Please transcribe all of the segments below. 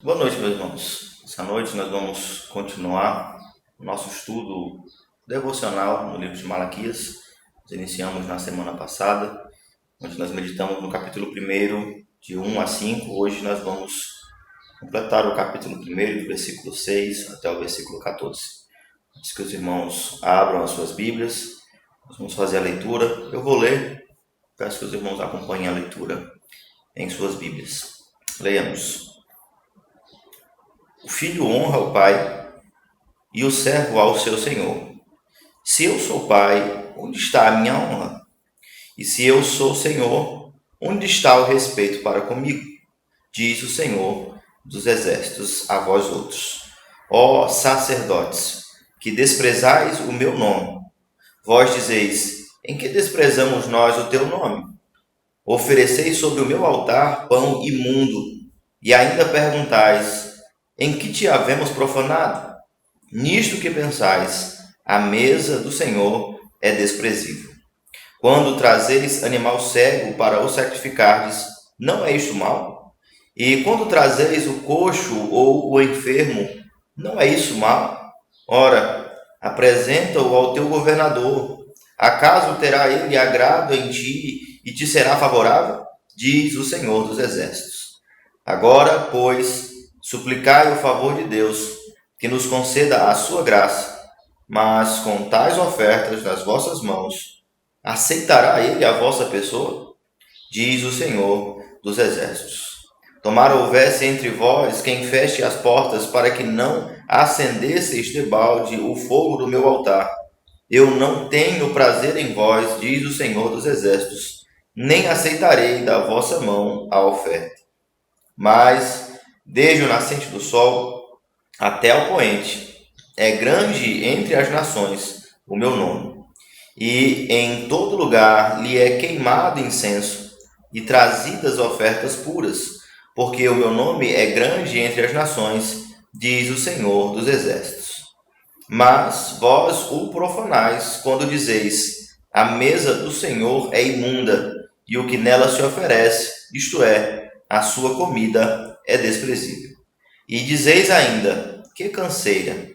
Boa noite, meus irmãos. Essa noite nós vamos continuar o nosso estudo devocional no livro de Malaquias. Nós iniciamos na semana passada, onde nós meditamos no capítulo 1, de 1 a 5. Hoje nós vamos completar o capítulo 1, do versículo 6 até o versículo 14. Antes que os irmãos abram as suas Bíblias, nós vamos fazer a leitura. Eu vou ler, peço que os irmãos acompanhem a leitura em suas Bíblias. Leiamos. O filho honra o pai e o servo ao seu senhor. Se eu sou pai, onde está a minha honra? E se eu sou senhor, onde está o respeito para comigo? Diz o Senhor dos exércitos a vós outros. Ó sacerdotes, que desprezais o meu nome. Vós dizeis, em que desprezamos nós o teu nome? Ofereceis sobre o meu altar pão imundo, e ainda perguntais, em que te havemos profanado? Nisto que pensais, a mesa do Senhor é desprezível. Quando trazeis animal cego para o sacrificardes, não é isto mal? E quando trazeis o coxo ou o enfermo, não é isso mal? Ora, apresenta-o ao teu governador. Acaso terá ele agrado em ti e te será favorável? Diz o Senhor dos exércitos. Agora, pois, suplicai o favor de Deus, que nos conceda a sua graça, mas com tais ofertas nas vossas mãos, aceitará ele a vossa pessoa? Diz o Senhor dos exércitos. Tomara houvesse entre vós quem feche as portas para que não acendesseis debalde o fogo do meu altar. Eu não tenho prazer em vós, diz o Senhor dos exércitos, nem aceitarei da vossa mão a oferta. Mas desde o nascente do sol até o poente, é grande entre as nações o meu nome. E em todo lugar lhe é queimado incenso e trazidas ofertas puras, porque o meu nome é grande entre as nações, diz o Senhor dos exércitos. Mas vós o profanais quando dizeis, a mesa do Senhor é imunda, e o que nela se oferece, isto é, a sua comida, é desprezível. E dizeis ainda, que canseira,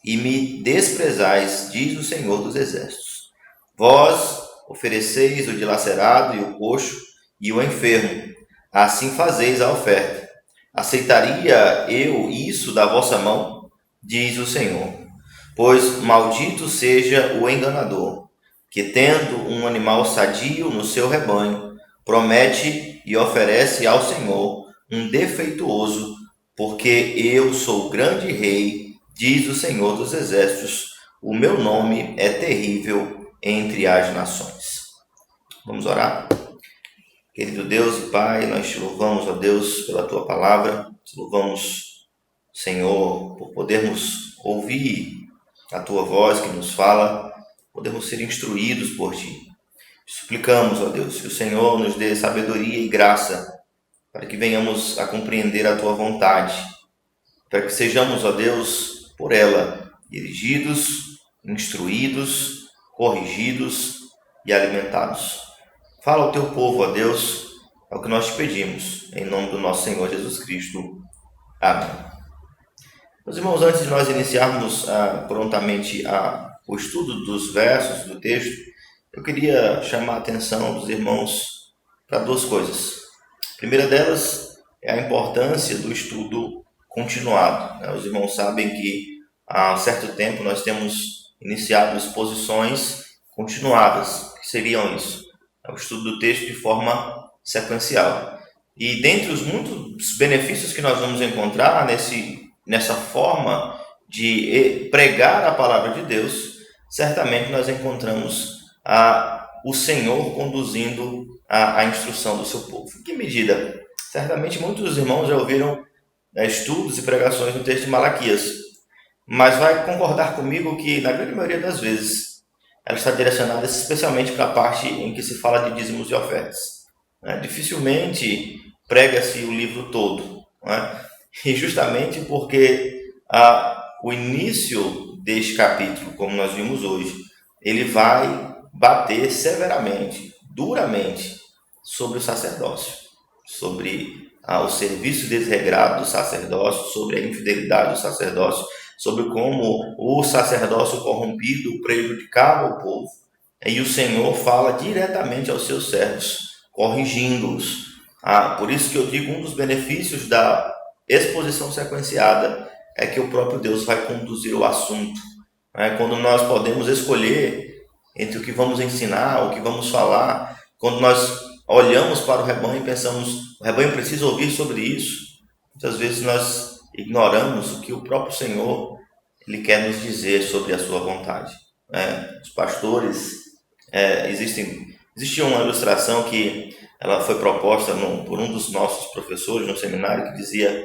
e me desprezais, diz o Senhor dos exércitos. Vós ofereceis o dilacerado e o coxo e o enfermo, assim fazeis a oferta. Aceitaria eu isso da vossa mão? Diz o Senhor. Pois maldito seja o enganador, que tendo um animal sadio no seu rebanho, promete e oferece ao Senhor um defeituoso, porque eu sou grande rei, diz o Senhor dos exércitos, o meu nome é terrível entre as nações. Vamos orar? Querido Deus e Pai, nós te louvamos, ó Deus, pela tua palavra, te louvamos, Senhor, por podermos ouvir a tua voz que nos fala, podemos ser instruídos por ti. Suplicamos, ó Deus, que o Senhor nos dê sabedoria e graça para que venhamos a compreender a tua vontade, para que sejamos, ó Deus, por ela, dirigidos, instruídos, corrigidos e alimentados. Fala ao teu povo, ó Deus, é o que nós te pedimos, em nome do nosso Senhor Jesus Cristo. Amém. Meus irmãos, antes de nós iniciarmos prontamente o estudo dos versos do texto, eu queria chamar a atenção dos irmãos para duas coisas. A primeira delas é a importância do estudo continuado. Os irmãos sabem que há certo tempo nós temos iniciado exposições continuadas. O que seriam isso? É o estudo do texto de forma sequencial. E dentre os muitos benefícios que nós vamos encontrar nessa forma de pregar a palavra de Deus, certamente nós encontramos o Senhor conduzindo a instrução do seu povo. Em que medida? Certamente muitos dos irmãos já ouviram estudos e pregações no texto de Malaquias, mas vai concordar comigo que, na grande maioria das vezes, ela está direcionada especialmente para a parte em que se fala de dízimos e ofertas. Dificilmente prega-se o livro todo, e justamente porque o início deste capítulo, como nós vimos hoje, ele vai bater severamente, duramente, sobre o sacerdócio, sobre o serviço desregrado do sacerdócio, sobre a infidelidade do sacerdócio, sobre como o sacerdócio corrompido prejudicava o povo. E o Senhor fala diretamente aos seus servos, corrigindo-os. Por isso que eu digo, um dos benefícios da exposição sequenciada é que o próprio Deus vai conduzir o assunto. Quando nós podemos escolher entre o que vamos ensinar, o que vamos falar, quando nós olhamos para o rebanho e pensamos, o rebanho precisa ouvir sobre isso, muitas vezes nós ignoramos o que o próprio Senhor ele quer nos dizer sobre a sua vontade. Os pastores, existia uma ilustração que ela foi proposta por um dos nossos professores no seminário, que dizia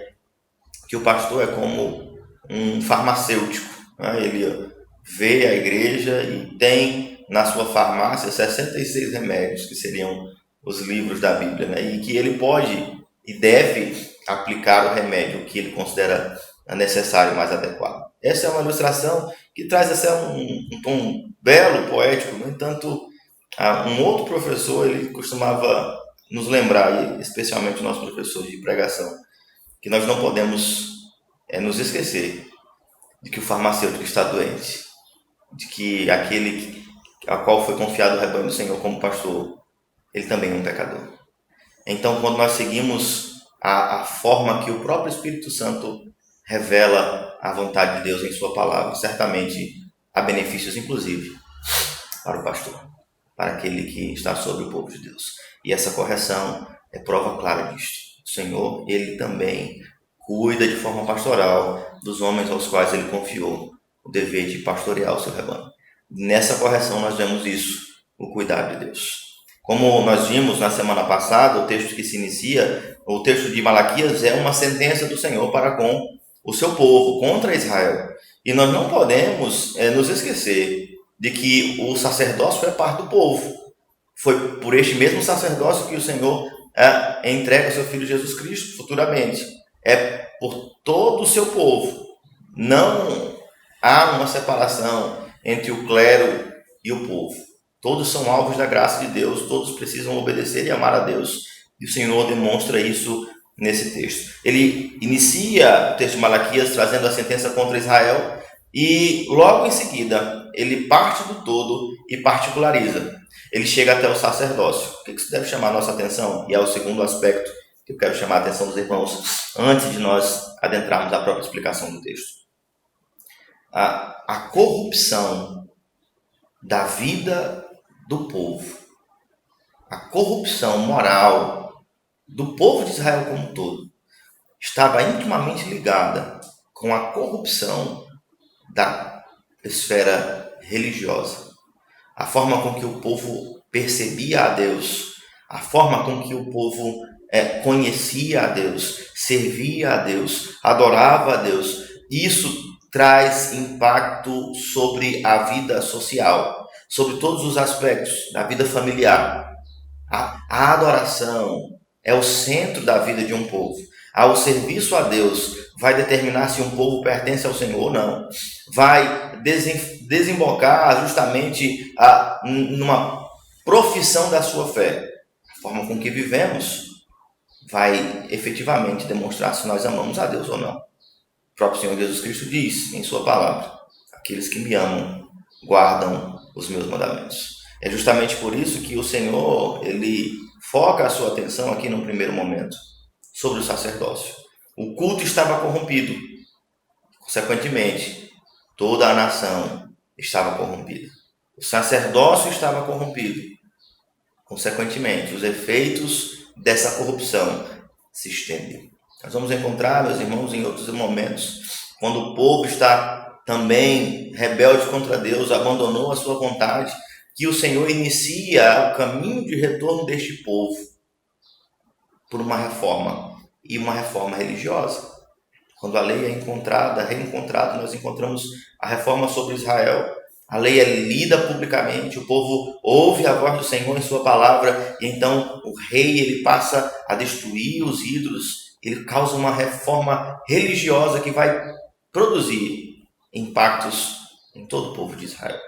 que o pastor é como um farmacêutico. Ele vê a igreja e tem na sua farmácia 66 remédios, que seriam os livros da Bíblia, e que ele pode e deve aplicar o remédio que ele considera necessário e mais adequado. Essa é uma ilustração que traz um tom belo, poético. No entanto, um outro professor ele costumava nos lembrar, especialmente o nosso professor de pregação, que nós não podemos nos esquecer de que o farmacêutico está doente, de que aquele a qual foi confiado o rebanho do Senhor como pastor, ele também é um pecador. Então, quando nós seguimos a forma que o próprio Espírito Santo revela a vontade de Deus em sua palavra, certamente há benefícios, inclusive, para o pastor, para aquele que está sobre o povo de Deus. E essa correção é prova clara disto. O Senhor, ele também cuida de forma pastoral dos homens aos quais ele confiou o dever de pastorear o seu rebanho. Nessa correção nós vemos isso, o cuidado de Deus. Como nós vimos na semana passada, o texto que se inicia, o texto de Malaquias, é uma sentença do Senhor para com o seu povo, contra Israel. E nós não podemos nos esquecer de que o sacerdócio é parte do povo. Foi por este mesmo sacerdócio que o Senhor entrega o seu Filho Jesus Cristo futuramente. É por todo o seu povo. Não há uma separação entre o clero e o povo. Todos são alvos da graça de Deus, todos precisam obedecer e amar a Deus. E o Senhor demonstra isso nesse texto. Ele inicia o texto de Malaquias trazendo a sentença contra Israel e logo em seguida ele parte do todo e particulariza. Ele chega até o sacerdócio. O que isso deve chamar a nossa atenção? E é o segundo aspecto que eu quero chamar a atenção dos irmãos antes de nós adentrarmos a própria explicação do texto. A corrupção da vida do povo, a corrupção moral do povo de Israel como um todo, estava intimamente ligada com a corrupção da esfera religiosa. A forma com que o povo percebia a Deus, a forma com que o povo conhecia a Deus, servia a Deus, adorava a Deus. Isso traz impacto sobre a vida social, sobre todos os aspectos da vida familiar. A adoração é o centro da vida de um povo. O serviço a Deus vai determinar se um povo pertence ao Senhor ou não. Vai desembocar justamente numa profissão da sua fé. A forma com que vivemos vai efetivamente demonstrar se nós amamos a Deus ou não. O próprio Senhor Jesus Cristo diz em sua palavra: aqueles que me amam guardam os meus mandamentos. É justamente por isso que o Senhor ele foca a sua atenção aqui no primeiro momento sobre o sacerdócio. O culto estava corrompido. Consequentemente, toda a nação estava corrompida. O sacerdócio estava corrompido. Consequentemente, os efeitos dessa corrupção se estendem. Nós vamos encontrar, meus irmãos, em outros momentos, quando o povo está também rebelde contra Deus, abandonou a sua vontade, que o Senhor inicia o caminho de retorno deste povo por uma reforma, e uma reforma religiosa. Quando a lei é reencontrada, nós encontramos a reforma sobre Israel. A lei é lida publicamente, o povo ouve a voz do Senhor em sua palavra, e então o rei ele passa a destruir os ídolos. Ele causa uma reforma religiosa que vai produzir impactos em todo o povo de Israel.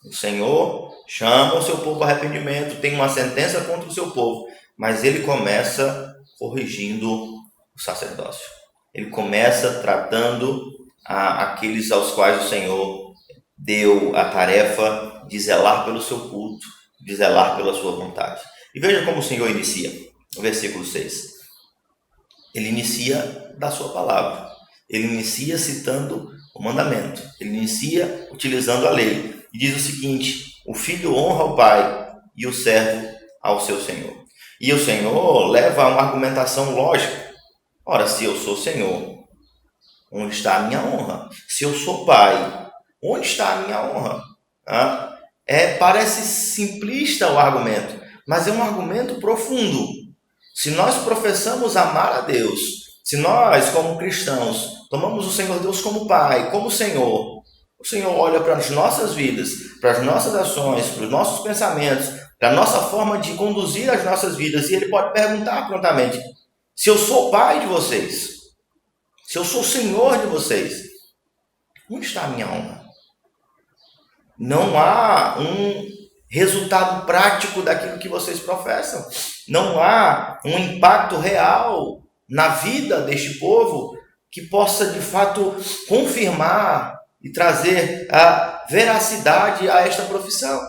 O Senhor chama o seu povo ao arrependimento, tem uma sentença contra o seu povo, mas ele começa corrigindo o sacerdócio. Ele começa tratando aqueles aos quais o Senhor deu a tarefa de zelar pelo seu culto, de zelar pela sua vontade. E veja como o Senhor inicia, no versículo 6. Ele inicia da sua palavra. Ele inicia citando o mandamento. Ele inicia utilizando a lei. E diz o seguinte: o filho honra o pai e o servo ao seu senhor. E o Senhor leva a uma argumentação lógica. Ora, se eu sou Senhor, onde está a minha honra? Se eu sou pai, onde está a minha honra? Parece simplista o argumento, mas é um argumento profundo. Se nós professamos amar a Deus, se nós, como cristãos, tomamos o Senhor Deus como Pai, como Senhor, o Senhor olha para as nossas vidas, para as nossas ações, para os nossos pensamentos, para a nossa forma de conduzir as nossas vidas, e Ele pode perguntar prontamente: se eu sou Pai de vocês, se eu sou Senhor de vocês, onde está a minha honra? Não há um resultado prático daquilo que vocês professam. Não há um impacto real na vida deste povo que possa, de fato, confirmar e trazer a veracidade a esta profissão.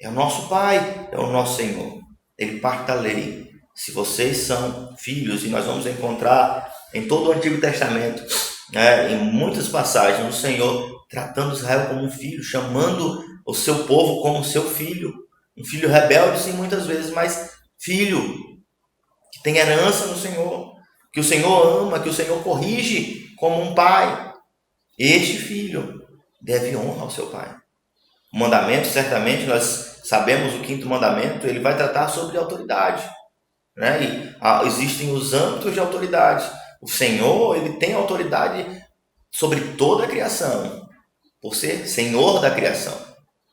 É o nosso Pai, é o nosso Senhor. Ele parte da lei. Se vocês são filhos, e nós vamos encontrar em todo o Antigo Testamento, em muitas passagens, o Senhor tratando Israel como um filho, chamando o seu povo como seu filho. Um filho rebelde, sim, muitas vezes, mas filho, que tem herança no Senhor, que o Senhor ama, que o Senhor corrige como um pai. Este filho deve honra ao seu pai. O mandamento, certamente, nós sabemos o 5º mandamento, ele vai tratar sobre autoridade. E existem os âmbitos de autoridade. O Senhor, ele tem autoridade sobre toda a criação, por ser Senhor da criação,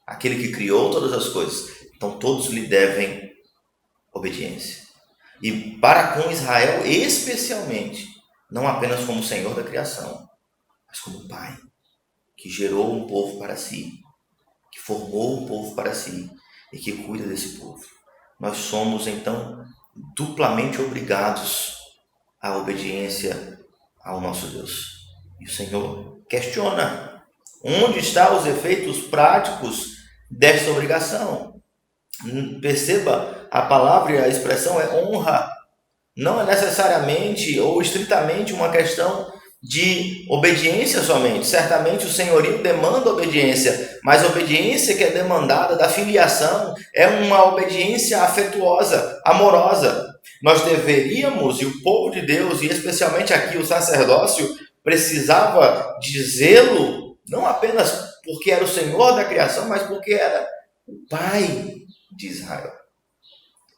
aquele que criou todas as coisas. Então todos lhe devem obediência. E para com Israel, especialmente, não apenas como Senhor da criação, mas como Pai, que gerou um povo para si, que formou um povo para si e que cuida desse povo. Nós somos, então, duplamente obrigados à obediência ao nosso Deus. E o Senhor questiona: onde estão os efeitos práticos desta obrigação? Perceba, a palavra e a expressão é honra. Não é necessariamente ou estritamente uma questão de obediência somente. Certamente o senhorio demanda obediência, mas a obediência que é demandada da filiação é uma obediência afetuosa, amorosa. Nós deveríamos, e o povo de Deus, e especialmente aqui o sacerdócio, precisava de zelo, não apenas porque era o Senhor da criação, mas porque era o Pai de Israel.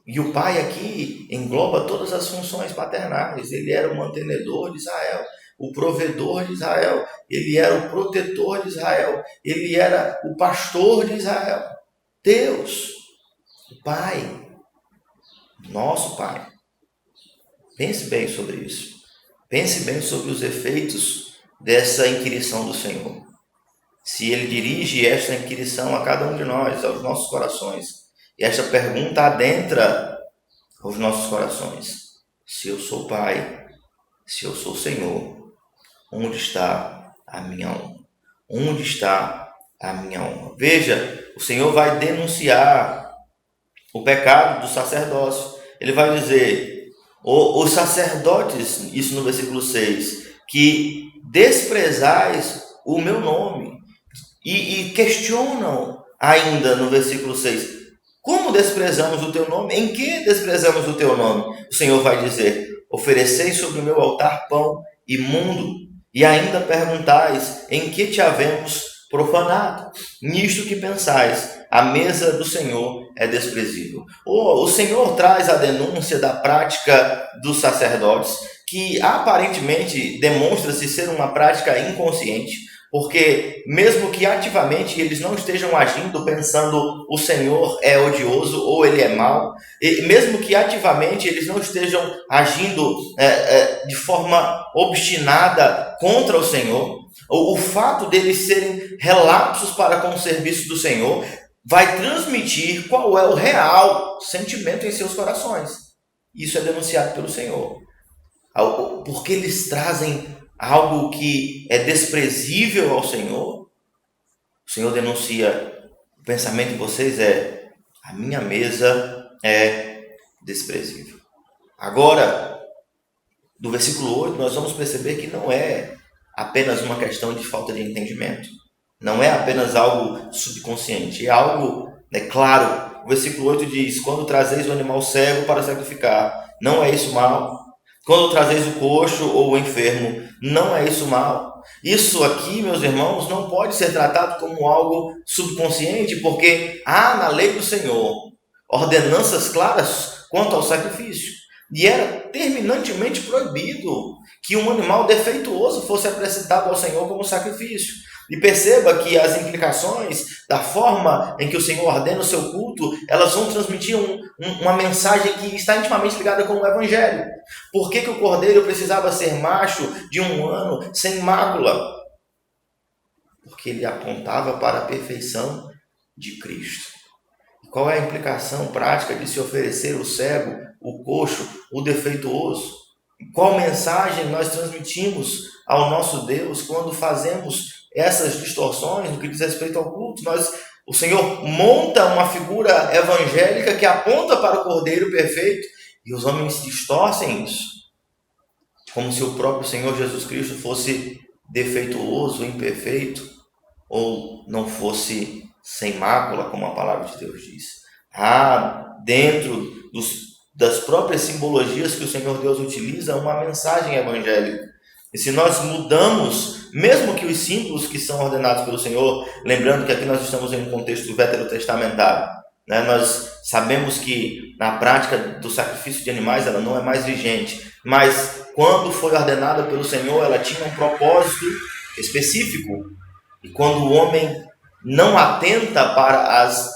E o pai aqui engloba todas as funções paternais. Ele era o mantenedor de Israel, o provedor de Israel, ele era o protetor de Israel, ele era o pastor de Israel. Deus, o Pai, nosso Pai. Pense bem sobre isso. Pense bem sobre os efeitos dessa inquirição do Senhor. Se Ele dirige esta inquirição a cada um de nós, aos nossos corações, e esta pergunta adentra aos nossos corações: se eu sou Pai, se eu sou Senhor, onde está a minha honra? Onde está a minha honra? Veja, o Senhor vai denunciar o pecado do sacerdócio. Ele vai dizer: os sacerdotes, isso no versículo 6, que desprezais o meu nome. E questionam ainda no versículo 6, como desprezamos o teu nome? Em que desprezamos o teu nome? O Senhor vai dizer: ofereceis sobre o meu altar pão imundo, e ainda perguntais: em que te havemos profanado? Nisto que pensais, a mesa do Senhor é desprezível. O Senhor traz a denúncia da prática dos sacerdotes, que aparentemente demonstra-se ser uma prática inconsciente, porque mesmo que ativamente eles não estejam agindo pensando o Senhor é odioso ou ele é mau, e mesmo que ativamente eles não estejam agindo de forma obstinada contra o Senhor, o fato deles serem relapsos para com o serviço do Senhor vai transmitir qual é o real sentimento em seus corações. Isso é denunciado pelo Senhor. porque eles trazem algo que é desprezível ao Senhor, o Senhor denuncia: o pensamento de vocês é: a minha mesa é desprezível. Agora, do versículo 8, nós vamos perceber que não é apenas uma questão de falta de entendimento. Não é apenas algo subconsciente. É algo, claro. O versículo 8 diz: quando trazeis o animal cego para sacrificar, não é isso mal? Quando trazeis o coxo ou o enfermo, não é isso mal? Isso aqui, meus irmãos, não pode ser tratado como algo subconsciente, porque há na lei do Senhor ordenanças claras quanto ao sacrifício. E era terminantemente proibido que um animal defeituoso fosse apresentado ao Senhor como sacrifício. E perceba que as implicações da forma em que o Senhor ordena o seu culto, elas vão transmitir uma mensagem que está intimamente ligada com o Evangelho. Por que o cordeiro precisava ser macho de 1 ano, sem mácula? Porque ele apontava para a perfeição de Cristo. E qual é a implicação prática de se oferecer o cego, o coxo, o defeituoso? Qual mensagem nós transmitimos ao nosso Deus quando fazemos essas distorções no que diz respeito ao culto? O Senhor monta uma figura evangélica que aponta para o Cordeiro perfeito e os homens distorcem isso, como se o próprio Senhor Jesus Cristo fosse defeituoso, imperfeito, ou não fosse sem mácula, como a palavra de Deus diz. Dentro das próprias simbologias que o Senhor Deus utiliza, uma mensagem evangélica. E se nós mudamos, mesmo que os símbolos que são ordenados pelo Senhor, lembrando que aqui nós estamos em um contexto veterotestamentário, nós sabemos que na prática do sacrifício de animais ela não é mais vigente, mas quando foi ordenada pelo Senhor, ela tinha um propósito específico. E quando o homem não atenta para as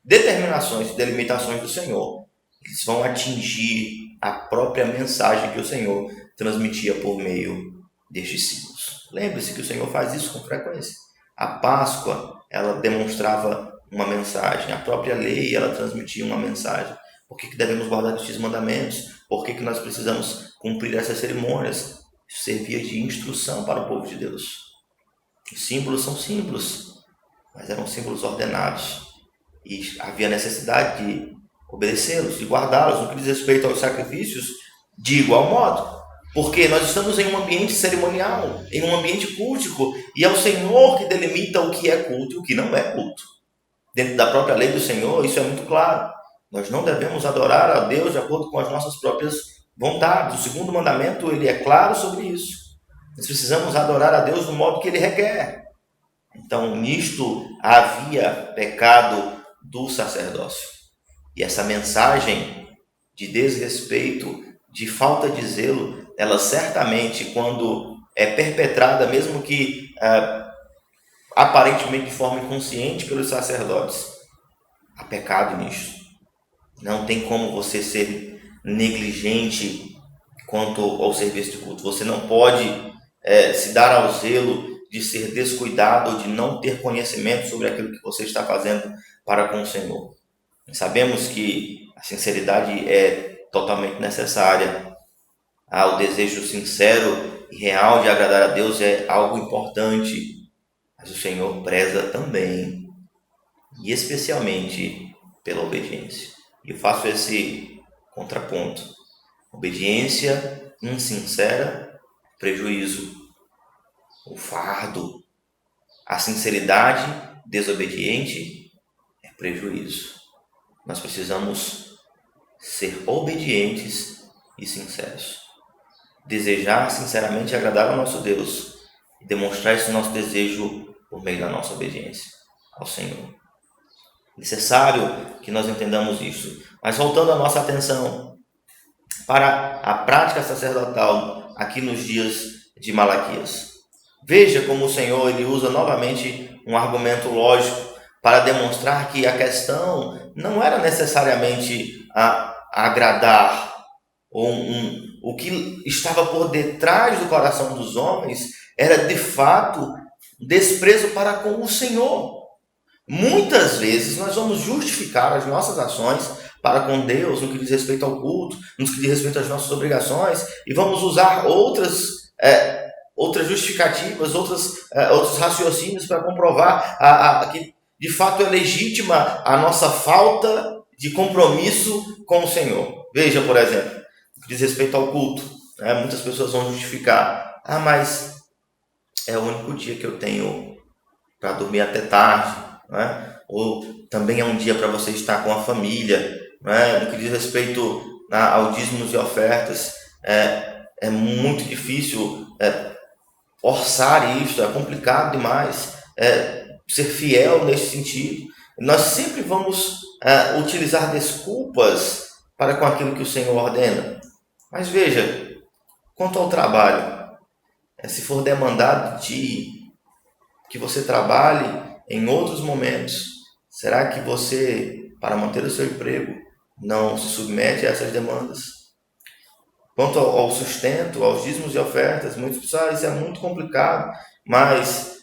determinações e delimitações do Senhor, eles vão atingir a própria mensagem que o Senhor transmitia por meio destes símbolos. Lembre-se que o Senhor faz isso com frequência. A Páscoa, ela demonstrava uma mensagem. A própria lei, ela transmitia uma mensagem. Por que devemos guardar estes mandamentos? Por que nós precisamos cumprir essas cerimônias? Isso servia de instrução para o povo de Deus. Os símbolos são símbolos, mas eram símbolos ordenados. E havia necessidade de obedecê-los, de guardá-los. No que diz respeito aos sacrifícios, de igual modo. Porque nós estamos em um ambiente cerimonial, em um ambiente cultico, e é o Senhor que delimita o que é culto e o que não é culto. Dentro da própria lei do Senhor, isso é muito claro. Nós não devemos adorar a Deus de acordo com as nossas próprias vontades. O segundo mandamento, ele é claro sobre isso. Nós precisamos adorar a Deus do modo que Ele requer. Então, nisto havia pecado do sacerdócio. E essa mensagem de desrespeito, de falta de zelo, ela certamente, quando é perpetrada, mesmo que aparentemente de forma inconsciente pelos sacerdotes, há pecado nisso. Não tem como você ser negligente quanto ao serviço de culto. Você não pode se dar ao zelo de ser descuidado ou de não ter conhecimento sobre aquilo que você está fazendo para com o Senhor. Sabemos que a sinceridade é totalmente necessária. O desejo sincero e real de agradar a Deus é algo importante, mas o Senhor preza também, e especialmente pela obediência. E eu faço esse contraponto. Obediência insincera, prejuízo. O fardo, a sinceridade desobediente é prejuízo. Nós precisamos ser obedientes e sinceros. Desejar sinceramente agradar ao nosso Deus e demonstrar esse nosso desejo por meio da nossa obediência ao Senhor. Necessário que nós entendamos isso. Mas voltando a nossa atenção para a prática sacerdotal aqui nos dias de Malaquias. Veja como o Senhor ele usa novamente um argumento lógico para demonstrar que a questão não era necessariamente agradar, o que estava por detrás do coração dos homens era de fato desprezo para com o Senhor. Muitas vezes nós vamos justificar as nossas ações para com Deus, no que diz respeito ao culto, no que diz respeito às nossas obrigações, e vamos usar outras justificativas, outros raciocínios para comprovar que de fato é legítima a nossa falta de compromisso com o Senhor. Veja, por exemplo, no que diz respeito ao culto, muitas pessoas vão justificar: mas é o único dia que eu tenho para dormir até tarde, ou também é um dia para você estar com a família, no que diz respeito ao dízimos e ofertas, é muito difícil orçar isso, é complicado demais ser fiel nesse sentido. Nós sempre vamos utilizar desculpas para com aquilo que o Senhor ordena. Mas veja, quanto ao trabalho, se for demandado de ti que você trabalhe em outros momentos, será que você, para manter o seu emprego, não se submete a essas demandas? Quanto ao sustento, aos dízimos e ofertas, muitos pensam: isso é muito complicado, mas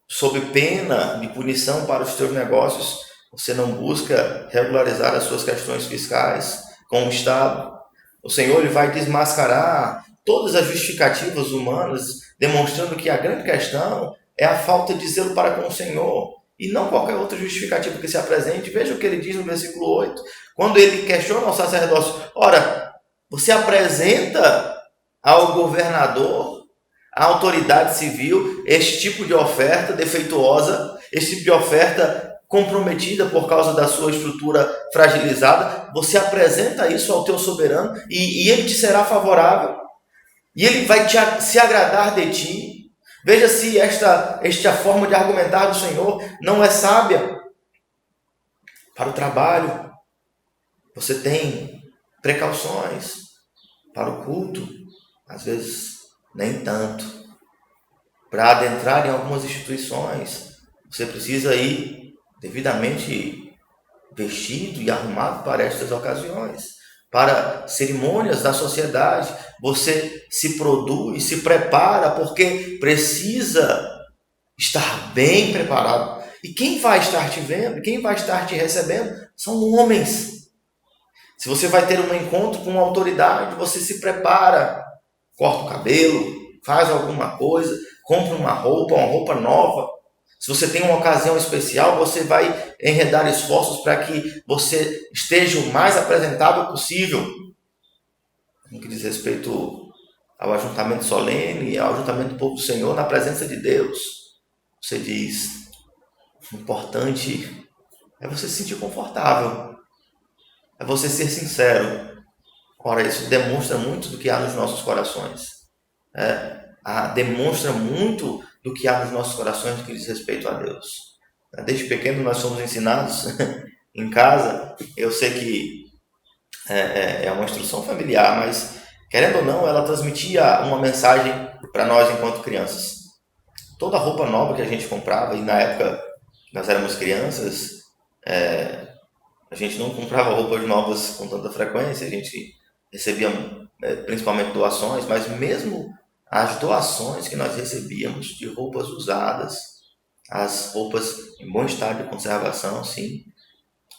sob pena de punição para os teus negócios, você não busca regularizar as suas questões fiscais com o Estado. O Senhor ele vai desmascarar todas as justificativas humanas, demonstrando que a grande questão é a falta de zelo para com o Senhor, e não qualquer outra justificativa que se apresente. Veja o que ele diz no versículo 8, quando ele questiona o sacerdócio: ora, você apresenta ao governador, à autoridade civil, este tipo de oferta defeituosa, este tipo de oferta comprometida por causa da sua estrutura fragilizada, você apresenta isso ao teu soberano e ele te será favorável, e ele vai se agradar de ti. Veja se esta forma de argumentar do Senhor não é sábia. Para o trabalho, você tem precauções. Para o culto, às vezes nem tanto. Para adentrar em algumas instituições, você precisa ir devidamente vestido e arrumado para estas ocasiões. Para cerimônias da sociedade, você se produz, se prepara, porque precisa estar bem preparado. E quem vai estar te vendo, quem vai estar te recebendo, são homens. Se você vai ter um encontro com uma autoridade, você se prepara, corta o cabelo, faz alguma coisa, compra uma roupa nova. Se você tem uma ocasião especial, você vai enredar esforços para que você esteja o mais apresentável possível. No que diz respeito ao ajuntamento solene, ao ajuntamento do povo do Senhor, na presença de Deus, você diz: o importante é você se sentir confortável, é você ser sincero. Ora, isso demonstra muito do que há nos nossos corações. Demonstra muito do que há nos nossos corações no que diz respeito a Deus. Desde pequeno nós somos ensinados em casa. Eu sei que é uma instrução familiar, mas querendo ou não, ela transmitia uma mensagem para nós enquanto crianças. Toda roupa nova que a gente comprava, e na época nós éramos crianças, a gente não comprava roupas novas com tanta frequência, a gente recebia principalmente doações, mas mesmo as doações que nós recebíamos de roupas usadas, as roupas em bom estado de conservação, sim,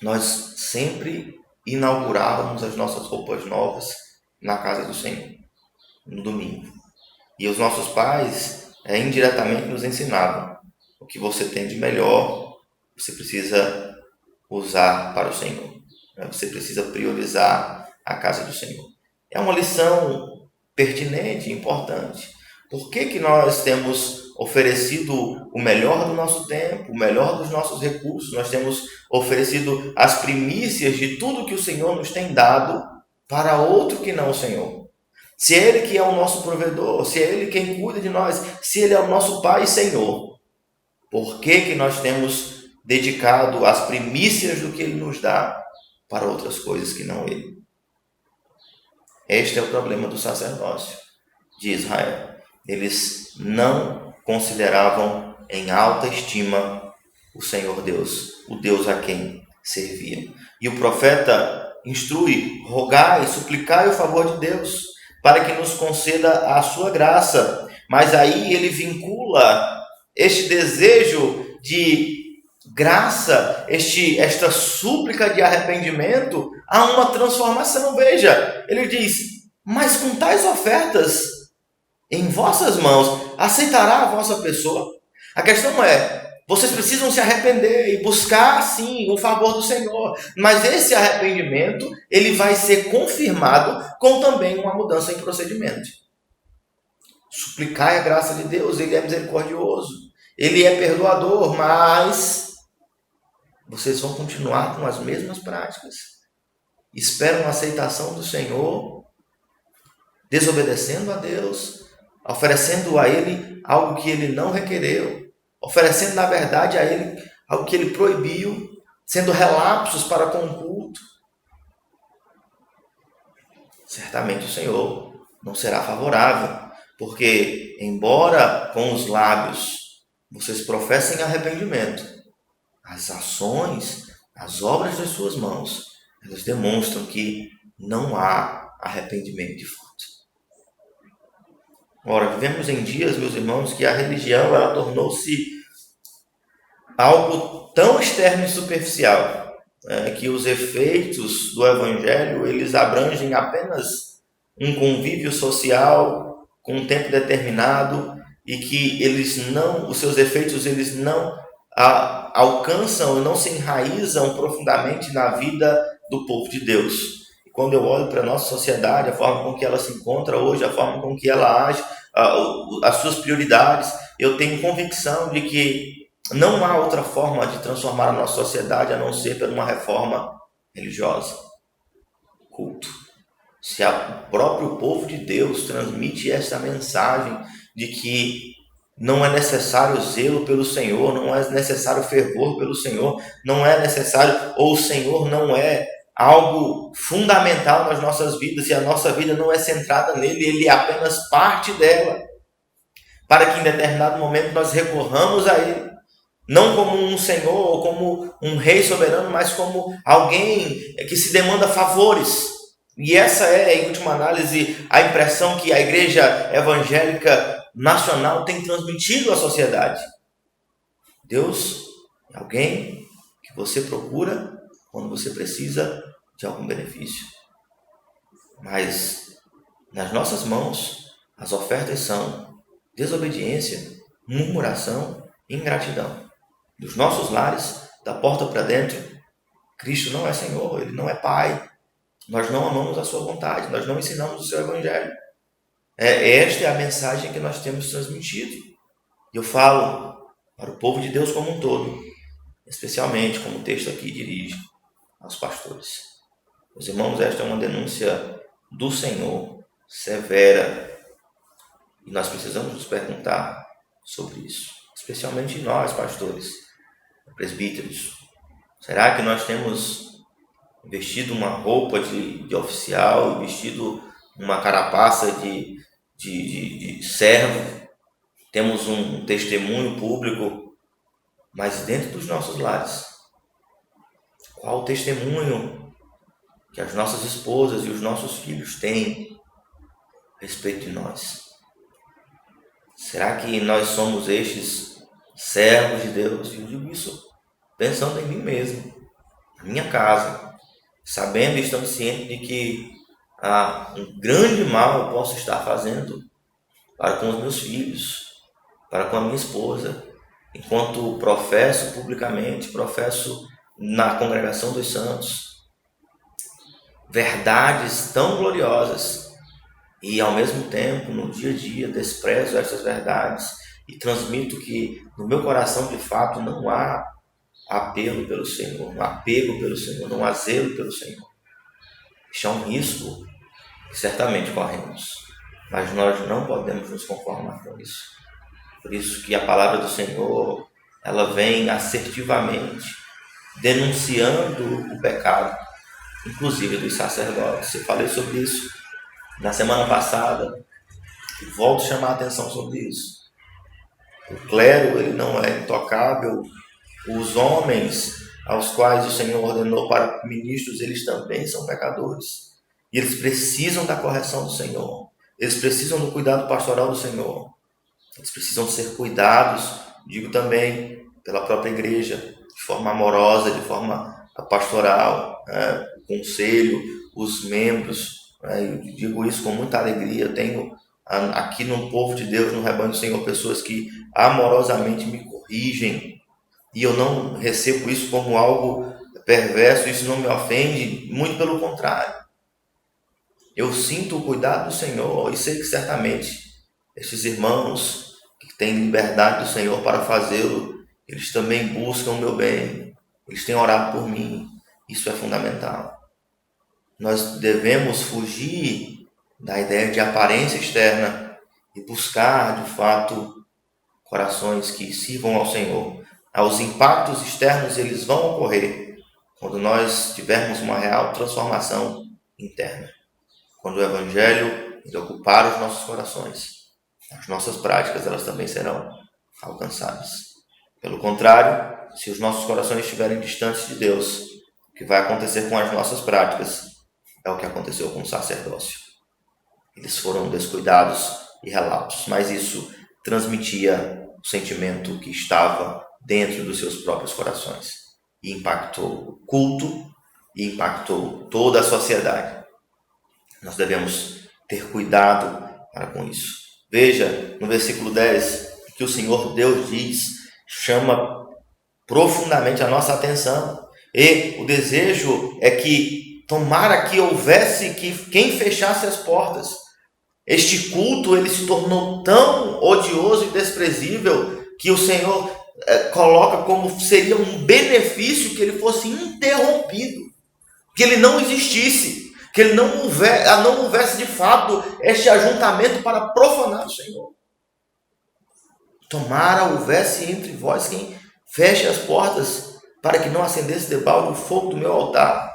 nós sempre inaugurávamos as nossas roupas novas na casa do Senhor, no domingo. E os nossos pais indiretamente nos ensinavam: o que você tem de melhor, você precisa usar para o Senhor. Você precisa priorizar a casa do Senhor. É uma lição pertinente, importante. Por que nós temos oferecido o melhor do nosso tempo, o melhor dos nossos recursos? Nós temos oferecido as primícias de tudo que o Senhor nos tem dado para outro que não o Senhor. Se é Ele que é o nosso provedor, se é Ele quem cuida de nós, se Ele é o nosso Pai e Senhor, por que nós temos dedicado as primícias do que Ele nos dá para outras coisas que não Ele? Este é o problema do sacerdócio de Israel. Eles não consideravam em alta estima o Senhor Deus, o Deus a quem serviam. E o profeta instrui: rogai, suplicai o favor de Deus, para que nos conceda a sua graça. Mas aí ele vincula este desejo de graça, esta súplica de arrependimento, há uma transformação. Veja, ele diz: mas com tais ofertas em vossas mãos, aceitará a vossa pessoa? A questão é, vocês precisam se arrepender e buscar, sim, o favor do Senhor. Mas esse arrependimento, ele vai ser confirmado com também uma mudança em procedimento. Suplicai a graça de Deus, ele é misericordioso, ele é perdoador, mas vocês vão continuar com as mesmas práticas. Esperam a aceitação do Senhor, desobedecendo a Deus, oferecendo a Ele algo que Ele não requereu, oferecendo, na verdade, a Ele algo que Ele proibiu, sendo relapsos para com o culto. Certamente o Senhor não será favorável, porque, embora com os lábios vocês professem arrependimento, as ações, as obras das suas mãos, elas demonstram que não há arrependimento de fato. Ora, vivemos em dias, meus irmãos, que a religião ela tornou-se algo tão externo e superficial, que os efeitos do Evangelho eles abrangem apenas um convívio social com um tempo determinado e que os seus efeitos eles não alcançam, não se enraizam profundamente na vida do povo de Deus. E quando eu olho para a nossa sociedade, a forma com que ela se encontra hoje, a forma com que ela age, as suas prioridades, eu tenho convicção de que não há outra forma de transformar a nossa sociedade a não ser por uma reforma religiosa, culto. Se o próprio povo de Deus transmite essa mensagem de que não é necessário zelo pelo Senhor, não é necessário fervor pelo Senhor, não é necessário, ou o Senhor não é algo fundamental nas nossas vidas, e a nossa vida não é centrada nele, ele é apenas parte dela, para que em determinado momento nós recorramos a ele, não como um Senhor ou como um rei soberano, mas como alguém que se demanda favores. E essa é, em última análise, a impressão que a igreja evangélica nacional tem transmitido à sociedade. Deus é alguém que você procura quando você precisa de algum benefício. Mas nas nossas mãos, as ofertas são desobediência, murmuração e ingratidão. Dos nossos lares, da porta para dentro, Cristo não é Senhor, Ele não é Pai. Nós não amamos a sua vontade, nós não ensinamos o seu evangelho. Esta é a mensagem que nós temos transmitido. E eu falo para o povo de Deus como um todo, especialmente, como o texto aqui dirige, aos pastores. Meus irmãos, esta é uma denúncia do Senhor, severa, e nós precisamos nos perguntar sobre isso, especialmente nós, pastores, presbíteros. Será que nós temos vestido uma roupa de oficial, vestido uma carapaça de servo, temos um testemunho público, mas dentro dos nossos lares, qual o testemunho que as nossas esposas e os nossos filhos têm a respeito de nós? Será que nós somos estes servos de Deus? Eu digo isso pensando em mim mesmo, na minha casa, sabendo e estando ciente de que um grande mal eu posso estar fazendo para com os meus filhos, para com a minha esposa, enquanto professo publicamente, professo na congregação dos santos, verdades tão gloriosas, e ao mesmo tempo, no dia a dia, desprezo essas verdades e transmito que no meu coração, de fato, não há apelo pelo Senhor, não há apego pelo Senhor, não há zelo pelo Senhor. Este é um risco que certamente corremos, mas nós não podemos nos conformar com isso. Por isso que a palavra do Senhor, ela vem assertivamente denunciando o pecado, inclusive dos sacerdotes. Eu falei sobre isso na semana passada e volto a chamar a atenção sobre isso. O clero, ele não é intocável. Os homens aos quais o Senhor ordenou para ministros, eles também são pecadores. E eles precisam da correção do Senhor. Eles precisam do cuidado pastoral do Senhor. Eles precisam ser cuidados, digo também, pela própria igreja, de forma amorosa, de forma pastoral. conselho, os membros. Eu digo isso com muita alegria. Eu tenho aqui no povo de Deus, no rebanho do Senhor, pessoas que amorosamente me corrigem, e eu não recebo isso como algo perverso, isso não me ofende, muito pelo contrário. Eu sinto o cuidado do Senhor e sei que certamente esses irmãos que têm liberdade do Senhor para fazê-lo, eles também buscam o meu bem, eles têm orado por mim. Isso é fundamental. Nós devemos fugir da ideia de aparência externa e buscar, de fato, corações que sirvam ao Senhor. Os impactos externos, eles vão ocorrer quando nós tivermos uma real transformação interna. Quando o Evangelho ele ocupar os nossos corações, as nossas práticas, elas também serão alcançadas. Pelo contrário, se os nossos corações estiverem distantes de Deus, o que vai acontecer com as nossas práticas é o que aconteceu com o sacerdócio. Eles foram descuidados e relapsos, mas isso transmitia o sentimento que estava dentro dos seus próprios corações e impactou o culto e impactou toda a sociedade. Nós devemos ter cuidado para com isso. Veja no versículo 10 que o Senhor Deus diz, chama profundamente a nossa atenção, e o desejo é que tomara que houvesse quem fechasse as portas. Este culto ele se tornou tão odioso e desprezível que o Senhor coloca como seria um benefício que ele fosse interrompido, que ele não existisse, que ele não houvesse de fato este ajuntamento para profanar o Senhor. Tomara houvesse entre vós quem feche as portas para que não acendesse debalde o fogo do meu altar.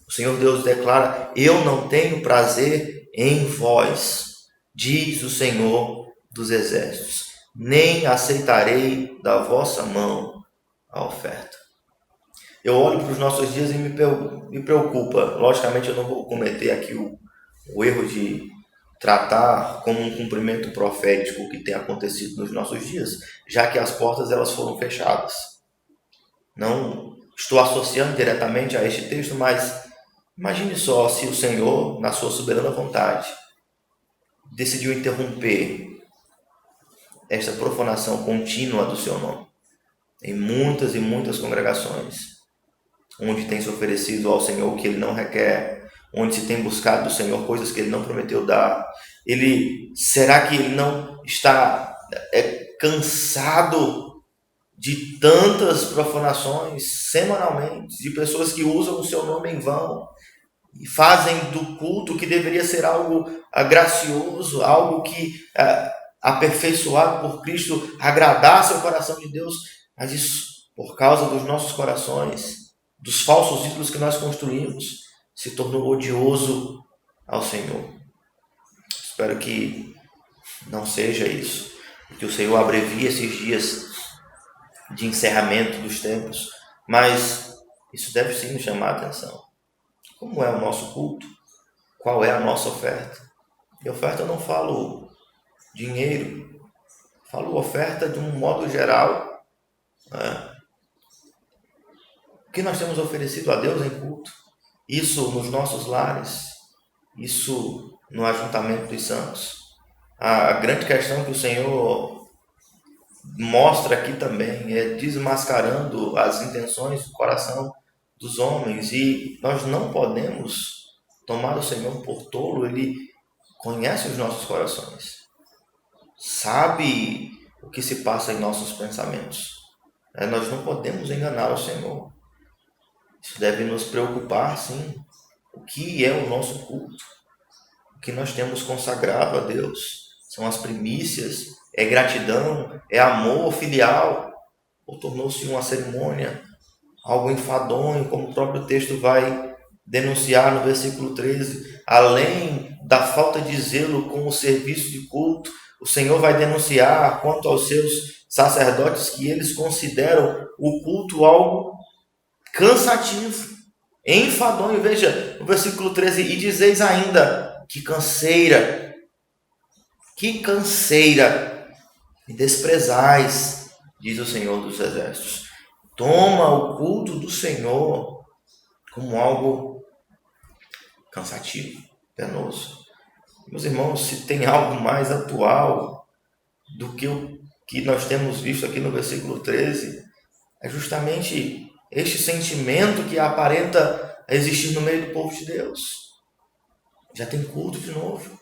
O Senhor Deus declara: eu não tenho prazer em vós, diz o Senhor dos exércitos, nem aceitarei da vossa mão a oferta. Eu olho para os nossos dias e me preocupa. Logicamente eu não vou cometer aqui o erro de tratar como um cumprimento profético o que tem acontecido nos nossos dias, já que as portas elas foram fechadas. Não estou associando diretamente a este texto, mas imagine só se o Senhor, na sua soberana vontade, decidiu interromper esta profanação contínua do seu nome em muitas e muitas congregações, onde tem se oferecido ao Senhor o que Ele não requer, onde se tem buscado do Senhor coisas que Ele não prometeu dar. Será que Ele não está cansado de tantas profanações semanalmente, de pessoas que usam o seu nome em vão e fazem do culto, que deveria ser algo gracioso, algo que aperfeiçoado por Cristo, agradasse ao coração de Deus, mas isso, por causa dos nossos corações, dos falsos ídolos que nós construímos, se tornou odioso ao Senhor. Espero que não seja isso, que o Senhor abrevie esses dias de encerramento dos tempos, mas isso deve sim nos chamar a atenção. Como é o nosso culto? Qual é a nossa oferta? E oferta eu não falo dinheiro, falo oferta de um modo geral. O que nós temos oferecido a Deus em culto? Isso nos nossos lares, isso no ajuntamento dos santos. A grande questão que o Senhor mostra aqui também é desmascarando as intenções do coração dos homens, e nós não podemos tomar o Senhor por tolo. Ele conhece os nossos corações, sabe o que se passa em nossos pensamentos. Nós não podemos enganar o Senhor. Isso deve nos preocupar, sim. O que é o nosso culto? O que nós temos consagrado a Deus? São as primícias? É gratidão? É amor filial? Ou tornou-se uma cerimônia, algo enfadonho, como o próprio texto vai denunciar no versículo 13? Além da falta de zelo com o serviço de culto, o Senhor vai denunciar quanto aos seus sacerdotes que eles consideram o culto algo cansativo, enfadonho. Veja o versículo 13: e dizeis ainda, que canseira, e desprezais, diz o Senhor dos exércitos. Toma o culto do Senhor como algo cansativo, penoso. Meus irmãos, se tem algo mais atual do que o que nós temos visto aqui no versículo 13, é justamente este sentimento que aparenta existir no meio do povo de Deus. Já tem culto de novo,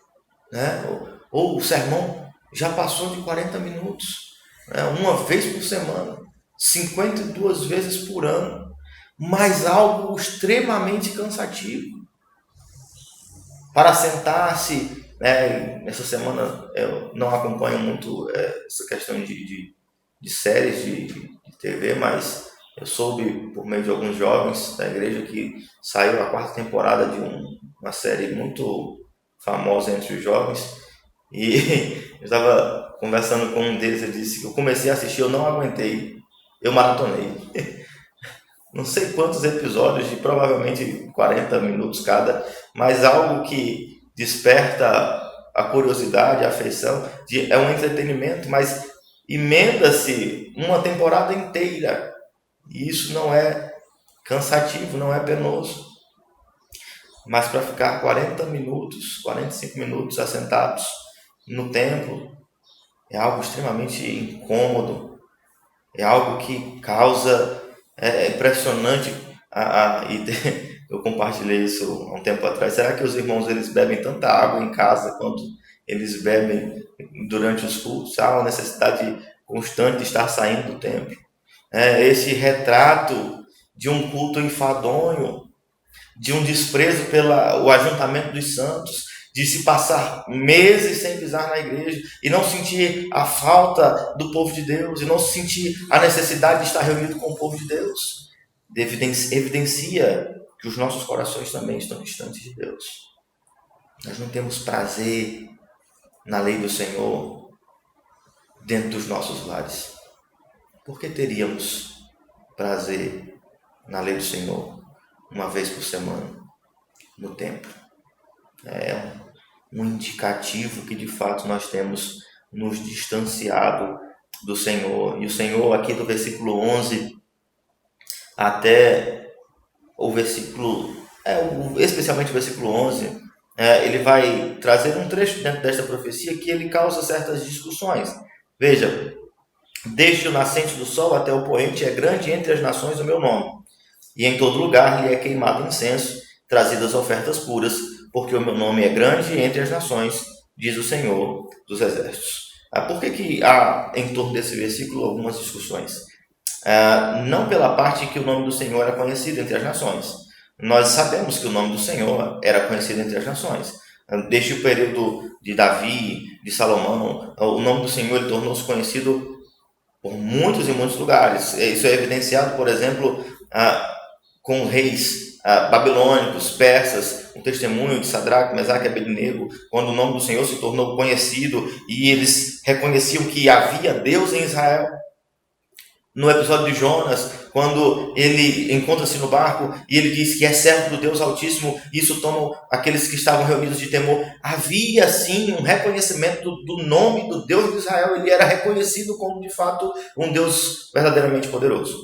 né? Ou o sermão já passou de 40 minutos, né? Uma vez por semana, 52 vezes por ano, mas algo extremamente cansativo. Para sentar-se, né? Essa semana eu não acompanho muito essa questão de séries de TV, mas eu soube por meio de alguns jovens da igreja que saiu a 4ª temporada de uma série muito famosa entre os jovens, e eu estava conversando com um deles, ele disse que eu comecei a assistir, eu não aguentei, eu maratonei. Não sei quantos episódios, de provavelmente 40 minutos cada, mas algo que desperta a curiosidade, a afeição, é um entretenimento, mas emenda-se uma temporada inteira. E isso não é cansativo, não é penoso. Mas para ficar 40 minutos, 45 minutos assentados no templo, é algo extremamente incômodo, é algo que causa, é impressionante. Eu compartilhei isso há um tempo atrás. Será que os irmãos eles bebem tanta água em casa quanto eles bebem durante os cultos? Há uma necessidade constante de estar saindo do templo. Esse retrato de um culto enfadonho, de um desprezo pelo ajuntamento dos santos, de se passar meses sem pisar na igreja e não sentir a falta do povo de Deus, e não sentir a necessidade de estar reunido com o povo de Deus, evidencia que os nossos corações também estão distantes de Deus. Nós não temos prazer na lei do Senhor dentro dos nossos lares. Por que teríamos prazer na lei do Senhor uma vez por semana no templo? É um indicativo que de fato nós temos nos distanciado do Senhor. E o Senhor, aqui do versículo 11 até o versículo, especialmente o versículo 11, ele vai trazer um trecho dentro desta profecia que ele causa certas discussões. Veja: desde o nascente do sol até o poente é grande entre as nações o meu nome, e em todo lugar lhe é queimado incenso, trazidas ofertas puras, porque o meu nome é grande entre as nações, diz o Senhor dos Exércitos. Por que há em torno desse versículo algumas discussões? Não pela parte que o nome do Senhor era conhecido entre as nações. Nós sabemos que o nome do Senhor era conhecido entre as nações. Desde o período de Davi, de Salomão, o nome do Senhor ele tornou-se conhecido por muitos e muitos lugares. Isso é evidenciado, por exemplo, com reis babilônicos, persas, um testemunho de Sadraque, Mesaque e Abednego, quando o nome do Senhor se tornou conhecido e eles reconheciam que havia Deus em Israel. No episódio de Jonas, quando ele encontra-se no barco e ele diz que é servo do Deus Altíssimo, isso toma aqueles que estavam reunidos de temor. Havia sim um reconhecimento do nome do Deus de Israel, ele era reconhecido como de fato um Deus verdadeiramente poderoso.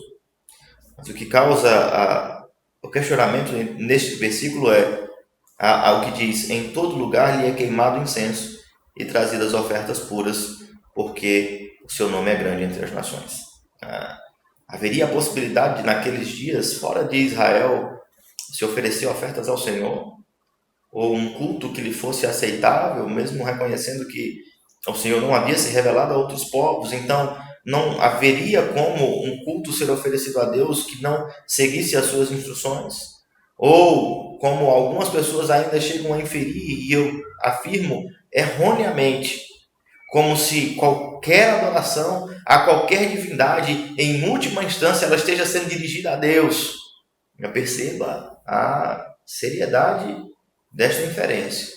Mas o que causa o questionamento neste versículo é o que diz: em todo lugar lhe é queimado incenso e trazidas ofertas puras, porque o seu nome é grande entre as nações. Haveria a possibilidade de, naqueles dias, fora de Israel, se oferecer ofertas ao Senhor, ou um culto que lhe fosse aceitável, mesmo reconhecendo que o Senhor não havia se revelado a outros povos. Então não haveria como um culto ser oferecido a Deus que não seguisse as suas instruções, ou como algumas pessoas ainda chegam a inferir, e eu afirmo erroneamente, como se qualquer adoração a qualquer divindade, em última instância, ela esteja sendo dirigida a Deus. Perceba a seriedade desta inferência.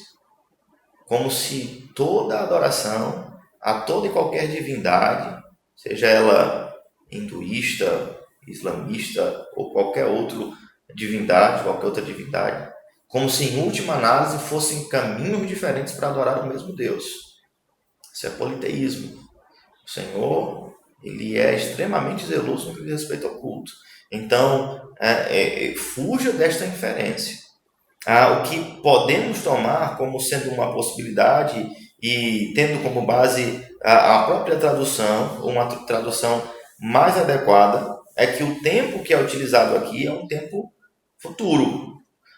Como se toda adoração a toda e qualquer divindade, seja ela hinduísta, islamista ou qualquer outra divindade, como se em última análise fossem caminhos diferentes para adorar o mesmo Deus. Isso é politeísmo. O Senhor, ele é extremamente zeloso no que diz respeito ao culto. Então, fuja desta inferência. O que podemos tomar como sendo uma possibilidade e tendo como base a própria tradução, uma tradução mais adequada, é que o tempo que é utilizado aqui é um tempo futuro.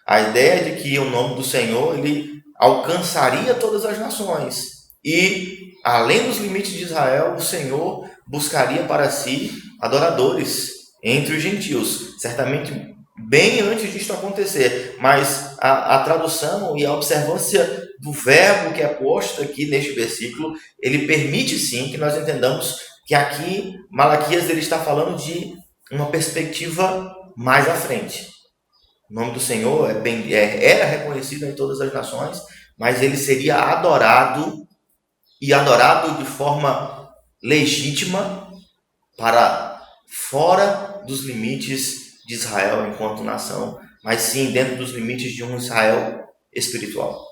A ideia de que o nome do Senhor ele alcançaria todas as nações e, além dos limites de Israel, o Senhor buscaria para si adoradores entre os gentios. Certamente bem antes disto acontecer, mas a tradução e a observância do verbo que é posto aqui neste versículo, ele permite sim que nós entendamos que aqui Malaquias ele está falando de uma perspectiva mais à frente. O nome do Senhor era reconhecido em todas as nações, mas ele seria adorado e adorado de forma legítima para fora dos limites de Israel enquanto nação, mas sim dentro dos limites de um Israel espiritual.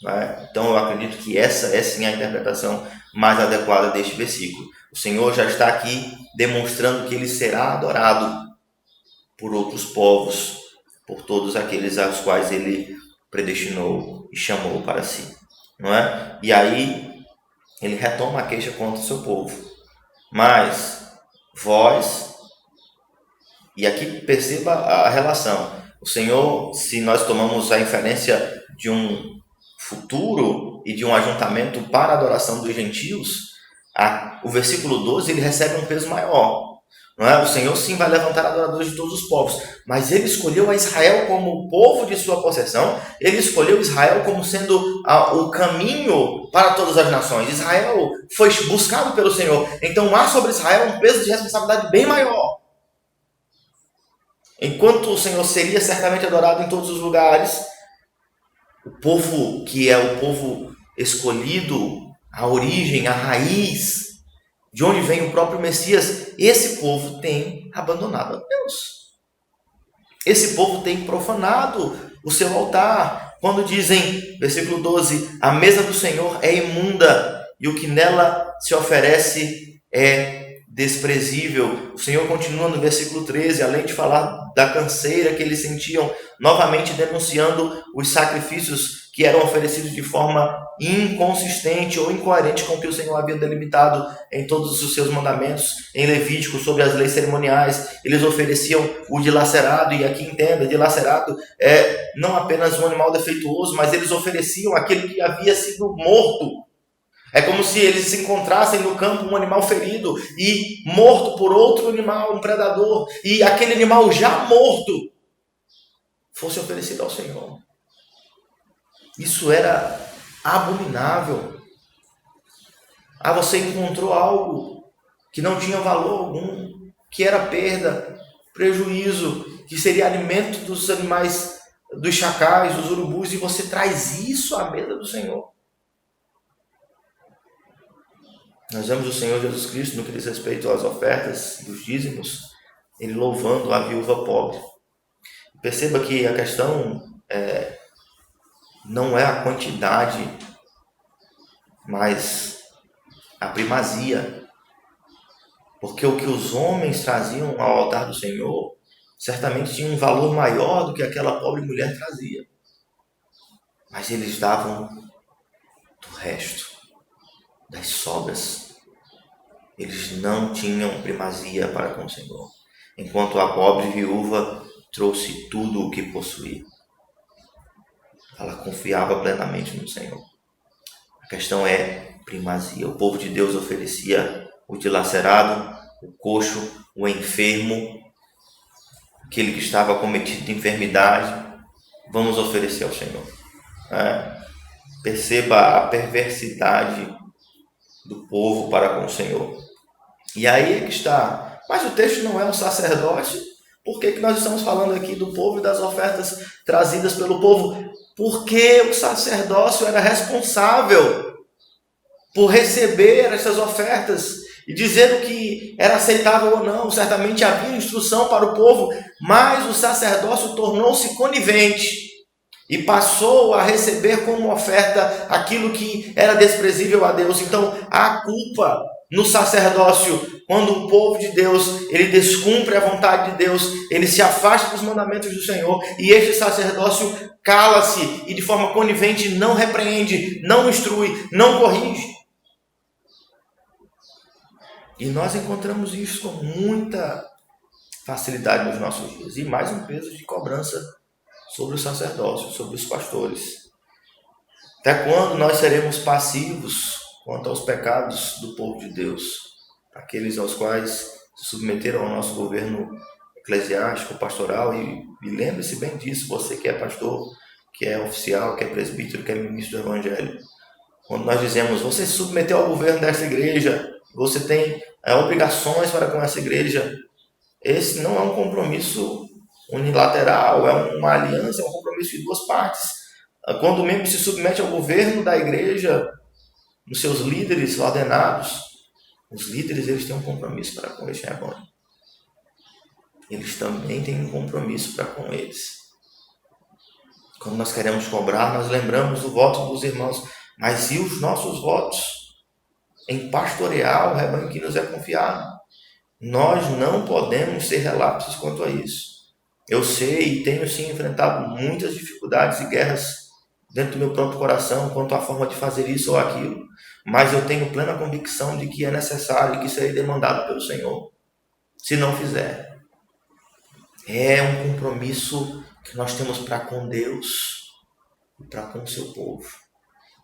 Né? Então eu acredito que essa é sim a interpretação mais adequada deste versículo. O Senhor já está aqui demonstrando que ele será adorado por outros povos, por todos aqueles aos quais ele predestinou e chamou para si. Não é? E aí ele retoma a queixa contra o seu povo. Mas vós, e aqui perceba a relação. O Senhor, se nós tomamos a inferência de um futuro e de um ajuntamento para a adoração dos gentios, o versículo 12 ele recebe um peso maior. Não é? O Senhor sim vai levantar adoradores de todos os povos, mas ele escolheu a Israel como o povo de sua possessão, ele escolheu Israel como sendo o caminho para todas as nações. Israel foi buscado pelo Senhor, então há sobre Israel um peso de responsabilidade bem maior. Enquanto o Senhor seria certamente adorado em todos os lugares, o povo que é o povo escolhido, a origem, a raiz, de onde vem o próprio Messias, esse povo tem abandonado a Deus. Esse povo tem profanado o seu altar. Quando dizem, versículo 12, a mesa do Senhor é imunda e o que nela se oferece é desprezível. O Senhor continua no versículo 13, além de falar da canseira que eles sentiam, novamente denunciando os sacrifícios que eram oferecidos de forma inconsistente ou incoerente com o que o Senhor havia delimitado em todos os seus mandamentos, em Levítico, sobre as leis cerimoniais. Eles ofereciam o dilacerado, e aqui entenda, dilacerado é não apenas um animal defeituoso, mas eles ofereciam aquele que havia sido morto. É como se eles encontrassem no campo um animal ferido e morto por outro animal, um predador, e aquele animal já morto fosse oferecido ao Senhor. Isso era abominável. Você encontrou algo que não tinha valor algum, que era perda, prejuízo, que seria alimento dos animais, dos chacais, dos urubus, e você traz isso à mesa do Senhor. Nós vemos o Senhor Jesus Cristo no que diz respeito às ofertas dos dízimos, ele louvando a viúva pobre. Perceba que a questão não é a quantidade, mas a primazia. Porque o que os homens traziam ao altar do Senhor certamente tinha um valor maior do que aquela pobre mulher trazia. Mas eles davam do resto, das sobras. Eles não tinham primazia para com o Senhor, enquanto a pobre viúva trouxe tudo o que possuía. Ela confiava plenamente no Senhor. A questão é primazia. O povo de Deus oferecia o dilacerado, o coxo, o enfermo, aquele que estava cometido de enfermidade. Vamos oferecer ao Senhor. Perceba a perversidade do povo para com o Senhor. E aí é que está. Mas o texto não é um sacerdócio. Por que nós estamos falando aqui do povo e das ofertas trazidas pelo povo? Porque o sacerdócio era responsável por receber essas ofertas e dizer o que era aceitável ou não. Certamente havia instrução para o povo, mas o sacerdócio tornou-se conivente e passou a receber como oferta aquilo que era desprezível a Deus. Então, a culpa No sacerdócio, quando o povo de Deus, ele descumpre a vontade de Deus, ele se afasta dos mandamentos do Senhor, e este sacerdócio cala-se e de forma conivente não repreende, não instrui, não corrige. E nós encontramos isso com muita facilidade nos nossos dias. E mais um peso de cobrança sobre o sacerdócio, sobre os pastores. Até quando nós seremos passivos quanto aos pecados do povo de Deus? Aqueles aos quais se submeteram ao nosso governo eclesiástico, pastoral. E lembre-se bem disso, você que é pastor, que é oficial, que é presbítero, que é ministro do Evangelho. Quando nós dizemos, você se submeteu ao governo dessa igreja, você tem obrigações para com essa igreja, esse não é um compromisso unilateral, é uma aliança, é um compromisso de duas partes. Quando o membro se submete ao governo da igreja, os seus líderes ordenados, os líderes eles têm um compromisso para com este rebanho. Eles também têm um compromisso para com eles. Quando nós queremos cobrar, nós lembramos do voto dos irmãos, mas e os nossos votos em pastorear o rebanho que nos é confiado? Nós não podemos ser relapsos quanto a isso. Eu sei e tenho sim enfrentado muitas dificuldades e guerras dentro do meu próprio coração quanto à forma de fazer isso ou aquilo, mas eu tenho plena convicção de que é necessário e que serei demandado pelo Senhor se não fizer. É um compromisso que nós temos para com Deus e para com o seu povo.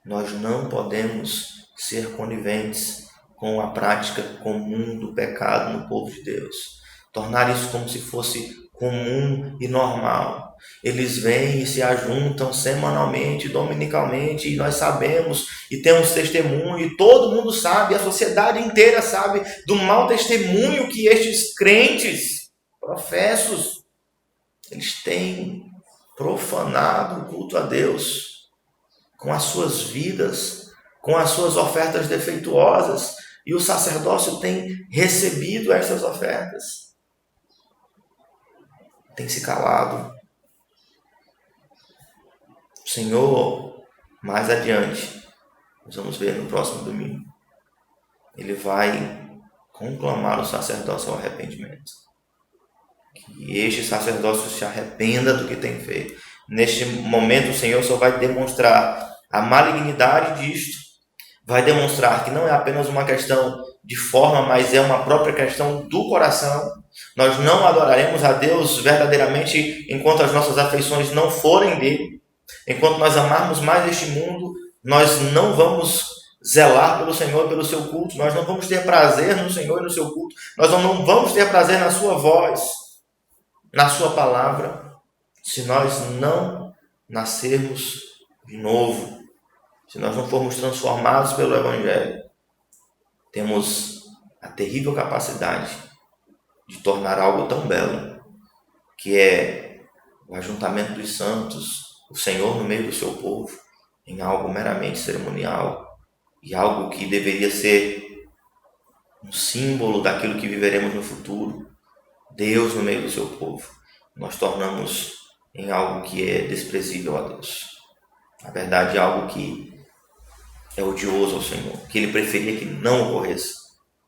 Nós não podemos ser coniventes com a prática comum do pecado no povo de Deus. Tornar isso como se fosse comum e normal. Eles vêm e se ajuntam semanalmente, dominicalmente, e nós sabemos e temos testemunho, e todo mundo sabe, a sociedade inteira sabe do mau testemunho que estes crentes professos, eles têm profanado o culto a Deus com as suas vidas, com as suas ofertas defeituosas, e o sacerdócio tem recebido essas ofertas. Tem se calado. O Senhor, mais adiante, nós vamos ver no próximo domingo, ele vai conclamar o sacerdócio ao arrependimento. Que este sacerdócio se arrependa do que tem feito. Neste momento, o Senhor só vai demonstrar a malignidade disto, vai demonstrar que não é apenas uma questão de forma, mas é uma própria questão do coração. Nós não adoraremos a Deus verdadeiramente enquanto as nossas afeições não forem dele. Enquanto nós amarmos mais este mundo, nós não vamos zelar pelo Senhor e pelo seu culto. Nós não vamos ter prazer no Senhor e no seu culto. Nós não vamos ter prazer na sua voz, na sua palavra, se nós não nascermos de novo, se nós não formos transformados pelo Evangelho. Temos a terrível capacidade de tornar algo tão belo, que é o ajuntamento dos santos, o Senhor no meio do seu povo, em algo meramente cerimonial e algo que deveria ser um símbolo daquilo que viveremos no futuro. Deus no meio do seu povo, nós tornamos em algo que é desprezível a Deus. Na verdade, é algo que é odioso ao Senhor, que Ele preferia que não ocorresse.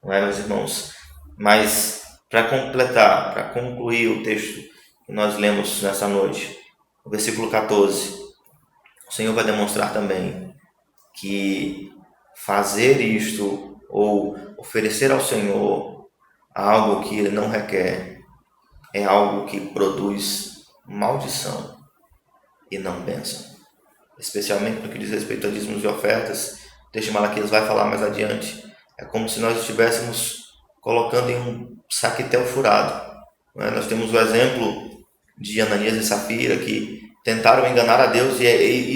Não é, meus irmãos? Mas, para completar, para concluir o texto que nós lemos nessa noite, no versículo 14, o Senhor vai demonstrar também que fazer isto, ou oferecer ao Senhor algo que Ele não requer, é algo que produz maldição e não bênção. Especialmente no que diz respeito a dízimos e ofertas, o texto de Malaquias vai falar mais adiante. É como se nós estivéssemos colocando em um saquetel furado. Nós temos o exemplo de Ananias e Safira, que tentaram enganar a Deus, e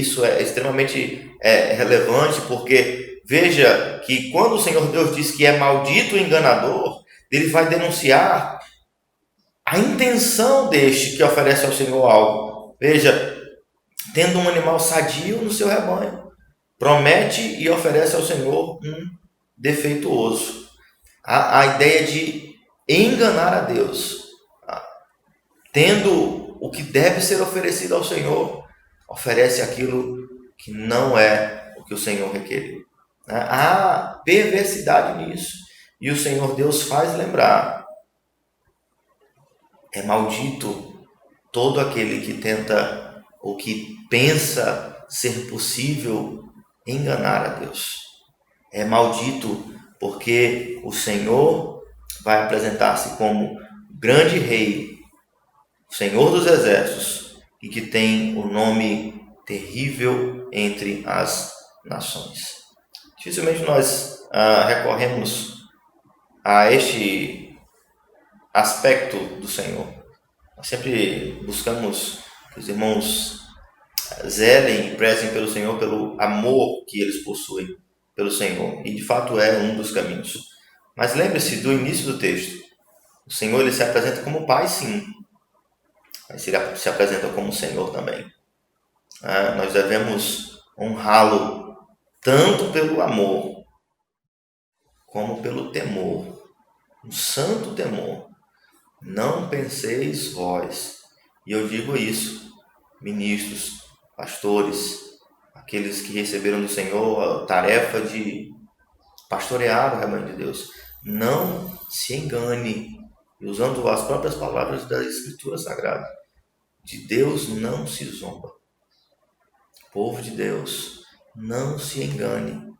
isso é extremamente relevante, porque veja que quando o Senhor Deus diz que é maldito o enganador, ele vai denunciar a intenção deste que oferece ao Senhor algo. Veja, tendo um animal sadio no seu rebanho, promete e oferece ao Senhor um defeituoso. A ideia de enganar a Deus, tendo o que deve ser oferecido ao Senhor, oferece aquilo que não é o que o Senhor requeriu. Há perversidade nisso. E o Senhor Deus faz lembrar: é maldito todo aquele que tenta ou que pensa ser possível enganar a Deus. É maldito porque o Senhor vai apresentar-se como grande rei, Senhor dos exércitos, e que tem o nome terrível entre as nações. Dificilmente nós recorremos a este aspecto do Senhor. Nós sempre buscamos que os irmãos zelem e prezem pelo Senhor, pelo amor que eles possuem pelo Senhor. E de fato é um dos caminhos. Mas lembre-se do início do texto. O Senhor ele se apresenta como Pai, sim. Mas ele se apresenta como Senhor também. Nós devemos honrá-lo tanto pelo amor como pelo temor. Um santo temor. Não penseis vós. E eu digo isso, ministros, pastores, aqueles que receberam do Senhor a tarefa de pastorear o rebanho de Deus. Não se engane, usando as próprias palavras da Escritura Sagrada. De Deus não se zomba. Povo de Deus, não se engane.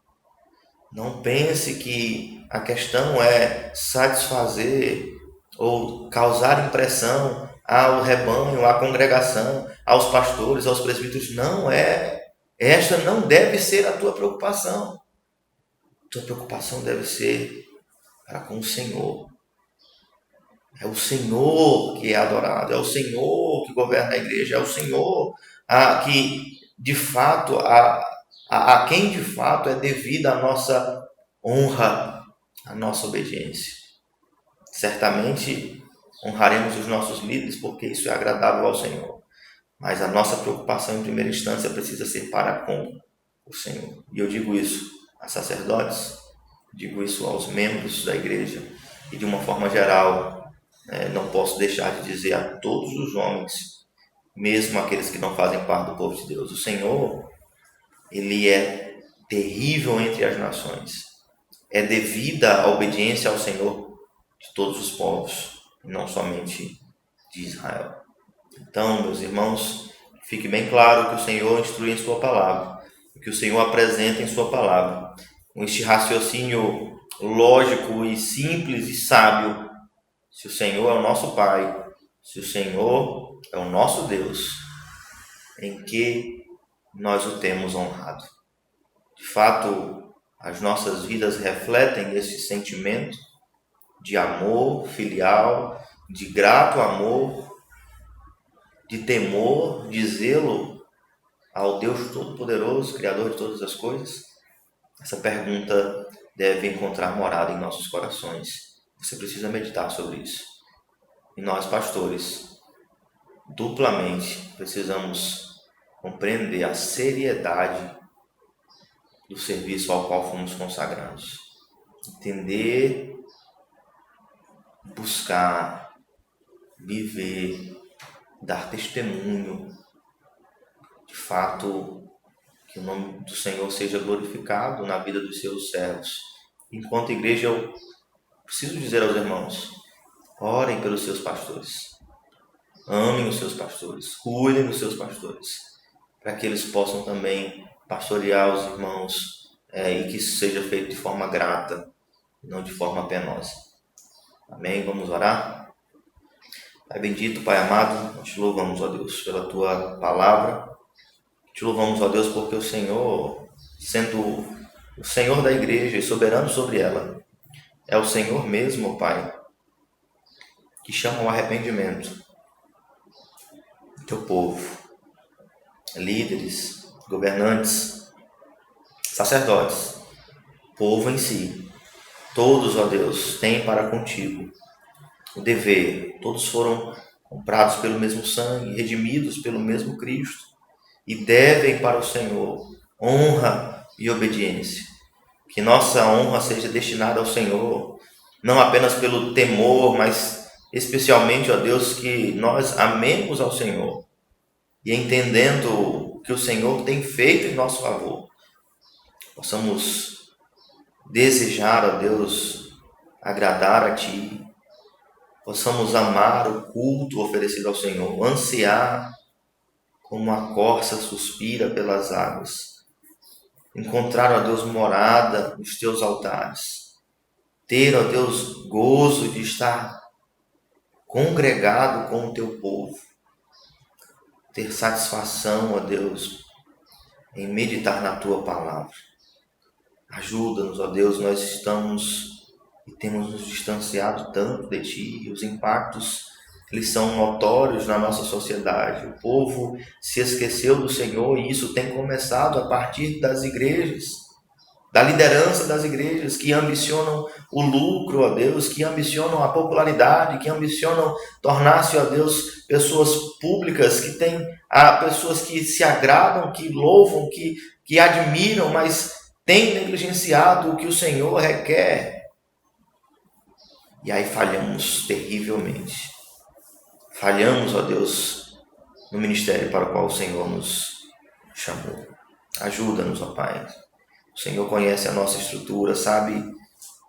Não pense que a questão é satisfazer ou causar impressão ao rebanho, à congregação, aos pastores, aos presbíteros. Não é. Esta não deve ser a tua preocupação. Tua preocupação deve ser para com o Senhor. É o Senhor que é adorado, é o Senhor que governa a igreja, é o Senhor que, de fato, a quem de fato é devida a nossa honra, a nossa obediência. Certamente honraremos os nossos líderes porque isso é agradável ao Senhor. Mas a nossa preocupação em primeira instância precisa ser para com o Senhor. E eu digo isso a sacerdotes, digo isso aos membros da igreja e de uma forma geral, não posso deixar de dizer a todos os homens, mesmo aqueles que não fazem parte do povo de Deus, o Senhor, ele é terrível entre as nações. É devida a obediência ao Senhor de todos os povos, não somente de Israel. Então, meus irmãos, fique bem claro que o Senhor instrui em sua palavra, que o Senhor apresenta em sua palavra, com este raciocínio lógico e simples e sábio. Se o Senhor é o nosso Pai, se o Senhor é o nosso Deus, em que nós o temos honrado. De fato, as nossas vidas refletem esse sentimento de amor filial, de grato amor, de temor, de zelo ao Deus Todo-Poderoso, Criador de todas as coisas? Essa pergunta deve encontrar morada em nossos corações. Você precisa meditar sobre isso. E nós, pastores, duplamente precisamos compreender a seriedade do serviço ao qual fomos consagrados. Entender, buscar, viver, dar testemunho, de fato, que o nome do Senhor seja glorificado na vida dos seus servos. Enquanto igreja, eu preciso dizer aos irmãos, orem pelos seus pastores, amem os seus pastores, cuidem dos seus pastores, para que eles possam também pastorear os irmãos e que isso seja feito de forma grata, não de forma penosa. Amém? Vamos orar? Pai bendito, Pai amado, nós te louvamos, ó Deus, pela Tua palavra. Te louvamos, ó Deus, porque o Senhor, sendo o Senhor da igreja e soberano sobre ela, é o Senhor mesmo, Pai, que chama ao arrependimento teu povo, líderes, governantes, sacerdotes, povo em si. Todos, ó Deus, têm para contigo o dever. Todos foram comprados pelo mesmo sangue, redimidos pelo mesmo Cristo e devem para o Senhor honra e obediência. Que nossa honra seja destinada ao Senhor, não apenas pelo temor, mas especialmente, ó Deus, que nós amemos ao Senhor e entendendo o que o Senhor tem feito em nosso favor, possamos desejar, ó Deus, agradar a Ti, possamos amar o culto oferecido ao Senhor, ansiar como a corça suspira pelas águas, encontrar, ó Deus, morada nos Teus altares, ter, ó Deus, gozo de estar congregado com o Teu povo, ter satisfação, ó Deus, em meditar na Tua palavra. Ajuda-nos, ó Deus, nós estamos e temos nos distanciado tanto de Ti, e os impactos, eles são notórios na nossa sociedade. O povo se esqueceu do Senhor e isso tem começado a partir das igrejas, da liderança das igrejas, que ambicionam o lucro, ó Deus, que ambicionam a popularidade, que ambicionam tornar-se, ó Deus, pessoas públicas, que têm pessoas que se agradam, que louvam, que admiram, mas têm negligenciado o que o Senhor requer. E aí falhamos terrivelmente. Falhamos, ó Deus, no ministério para o qual o Senhor nos chamou. Ajuda-nos, ó Pai. O Senhor conhece a nossa estrutura, sabe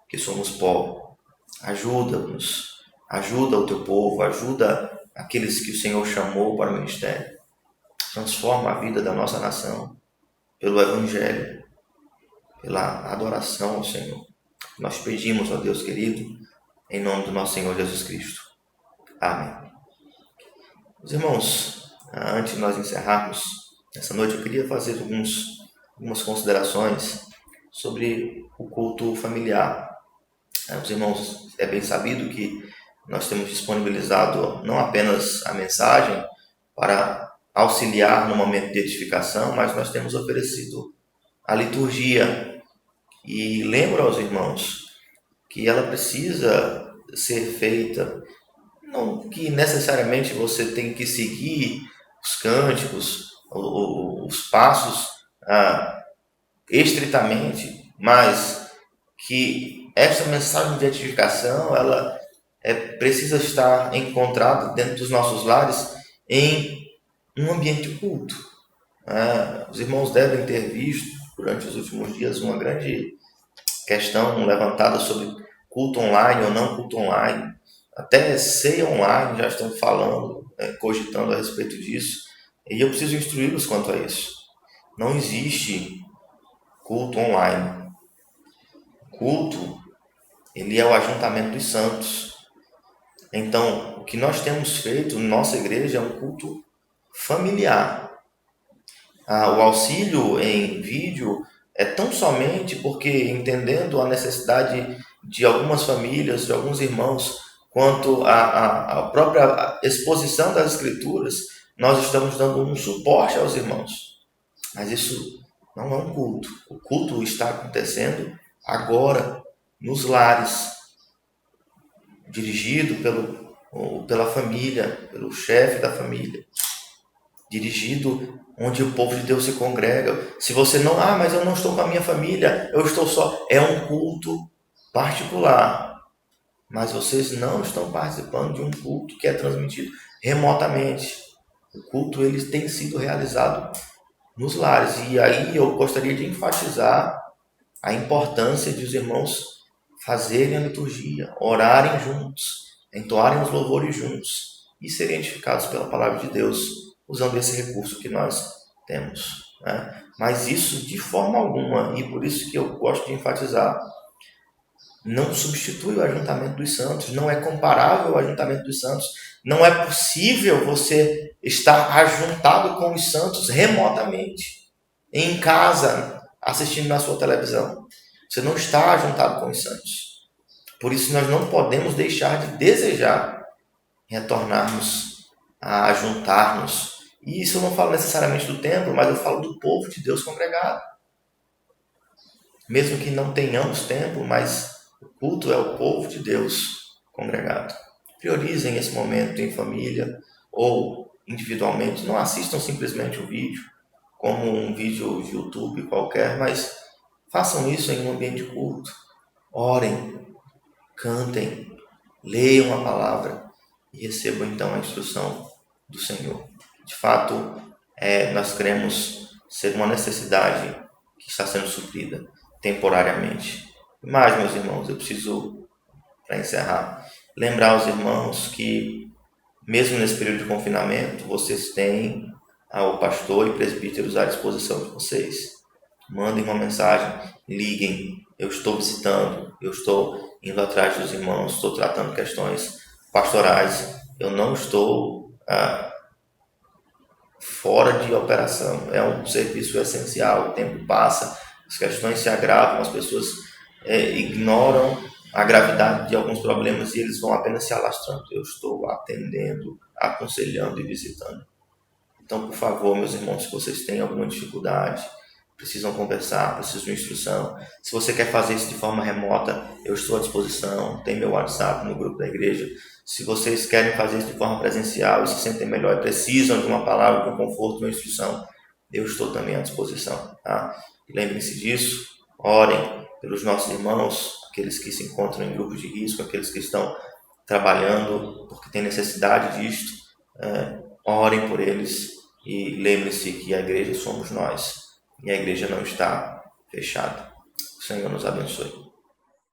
que somos pó. Ajuda-nos, ajuda o Teu povo, ajuda aqueles que o Senhor chamou para o ministério. Transforma a vida da nossa nação pelo Evangelho, pela adoração ao Senhor. Nós pedimos, ó Deus querido, em nome do nosso Senhor Jesus Cristo. Amém. Meus irmãos, antes de nós encerrarmos essa noite, eu queria fazer algumas considerações sobre o culto familiar. Os irmãos, é bem sabido que nós temos disponibilizado não apenas a mensagem para auxiliar no momento de edificação, mas nós temos oferecido a liturgia. E lembro aos irmãos que ela precisa ser feita, não que necessariamente você tem que seguir os cânticos, os passos estritamente, mas que essa mensagem de edificação, ela precisa estar encontrada dentro dos nossos lares em um ambiente culto. Os irmãos devem ter visto durante os últimos dias uma grande questão levantada sobre culto online ou não culto online. Até ceia online já estão falando, cogitando a respeito disso. E eu preciso instruí-los quanto a isso. Não existe culto online. Culto, ele é o ajuntamento dos santos. Então, o que nós temos feito na nossa igreja é um culto familiar. O auxílio em vídeo é tão somente porque, entendendo a necessidade de algumas famílias, de alguns irmãos, quanto a própria exposição das Escrituras, nós estamos dando um suporte aos irmãos. Mas isso não é um culto. O culto está acontecendo agora, nos lares, dirigido pela família, pelo chefe da família, dirigido onde o povo de Deus se congrega. Se você não, mas eu não estou com a minha família, eu estou só, é um culto particular. Mas vocês não estão participando de um culto que é transmitido remotamente. O culto, ele tem sido realizado nos lares. E aí eu gostaria de enfatizar a importância de os irmãos fazerem a liturgia, orarem juntos, entoarem os louvores juntos e serem edificados pela palavra de Deus, usando esse recurso que nós temos. Mas isso de forma alguma, e por isso que eu gosto de enfatizar, não substitui o ajuntamento dos santos, não é comparável ao ajuntamento dos santos. Não é possível você estar ajuntado com os santos remotamente, em casa, assistindo na sua televisão. Você não está ajuntado com os santos. Por isso nós não podemos deixar de desejar retornarmos a ajuntar-nos. E isso eu não falo necessariamente do templo, mas eu falo do povo de Deus congregado. Mesmo que não tenhamos templo, mas o culto é o povo de Deus congregado. Priorizem esse momento em família ou individualmente. Não assistam simplesmente o vídeo como um vídeo de YouTube qualquer, mas façam isso em um ambiente de culto. Orem, cantem, leiam a palavra e recebam então a instrução do Senhor. De fato, nós queremos ser uma necessidade que está sendo suprida temporariamente. Mas, meus irmãos, eu preciso para encerrar, lembrar os irmãos que, mesmo nesse período de confinamento, vocês têm o pastor e presbíteros à disposição de vocês. Mandem uma mensagem, liguem, eu estou visitando, eu estou indo atrás dos irmãos, estou tratando questões pastorais, eu não estou fora de operação, é um serviço essencial, o tempo passa, as questões se agravam, as pessoas ignoram a gravidade de alguns problemas e eles vão apenas se alastrando. Eu estou atendendo, aconselhando e visitando. Então, por favor, meus irmãos, se vocês têm alguma dificuldade, precisam conversar, precisam de instrução, se você quer fazer isso de forma remota, eu estou à disposição, tem meu WhatsApp no grupo da igreja. Se vocês querem fazer isso de forma presencial e se sentem melhor e precisam de uma palavra, de um conforto, de uma instrução, eu estou também à disposição. Tá? Lembrem-se disso, orem pelos nossos irmãos, aqueles que se encontram em grupos de risco, aqueles que estão trabalhando porque têm necessidade disto, orem por eles e lembrem-se que a igreja somos nós e a igreja não está fechada. O Senhor nos abençoe.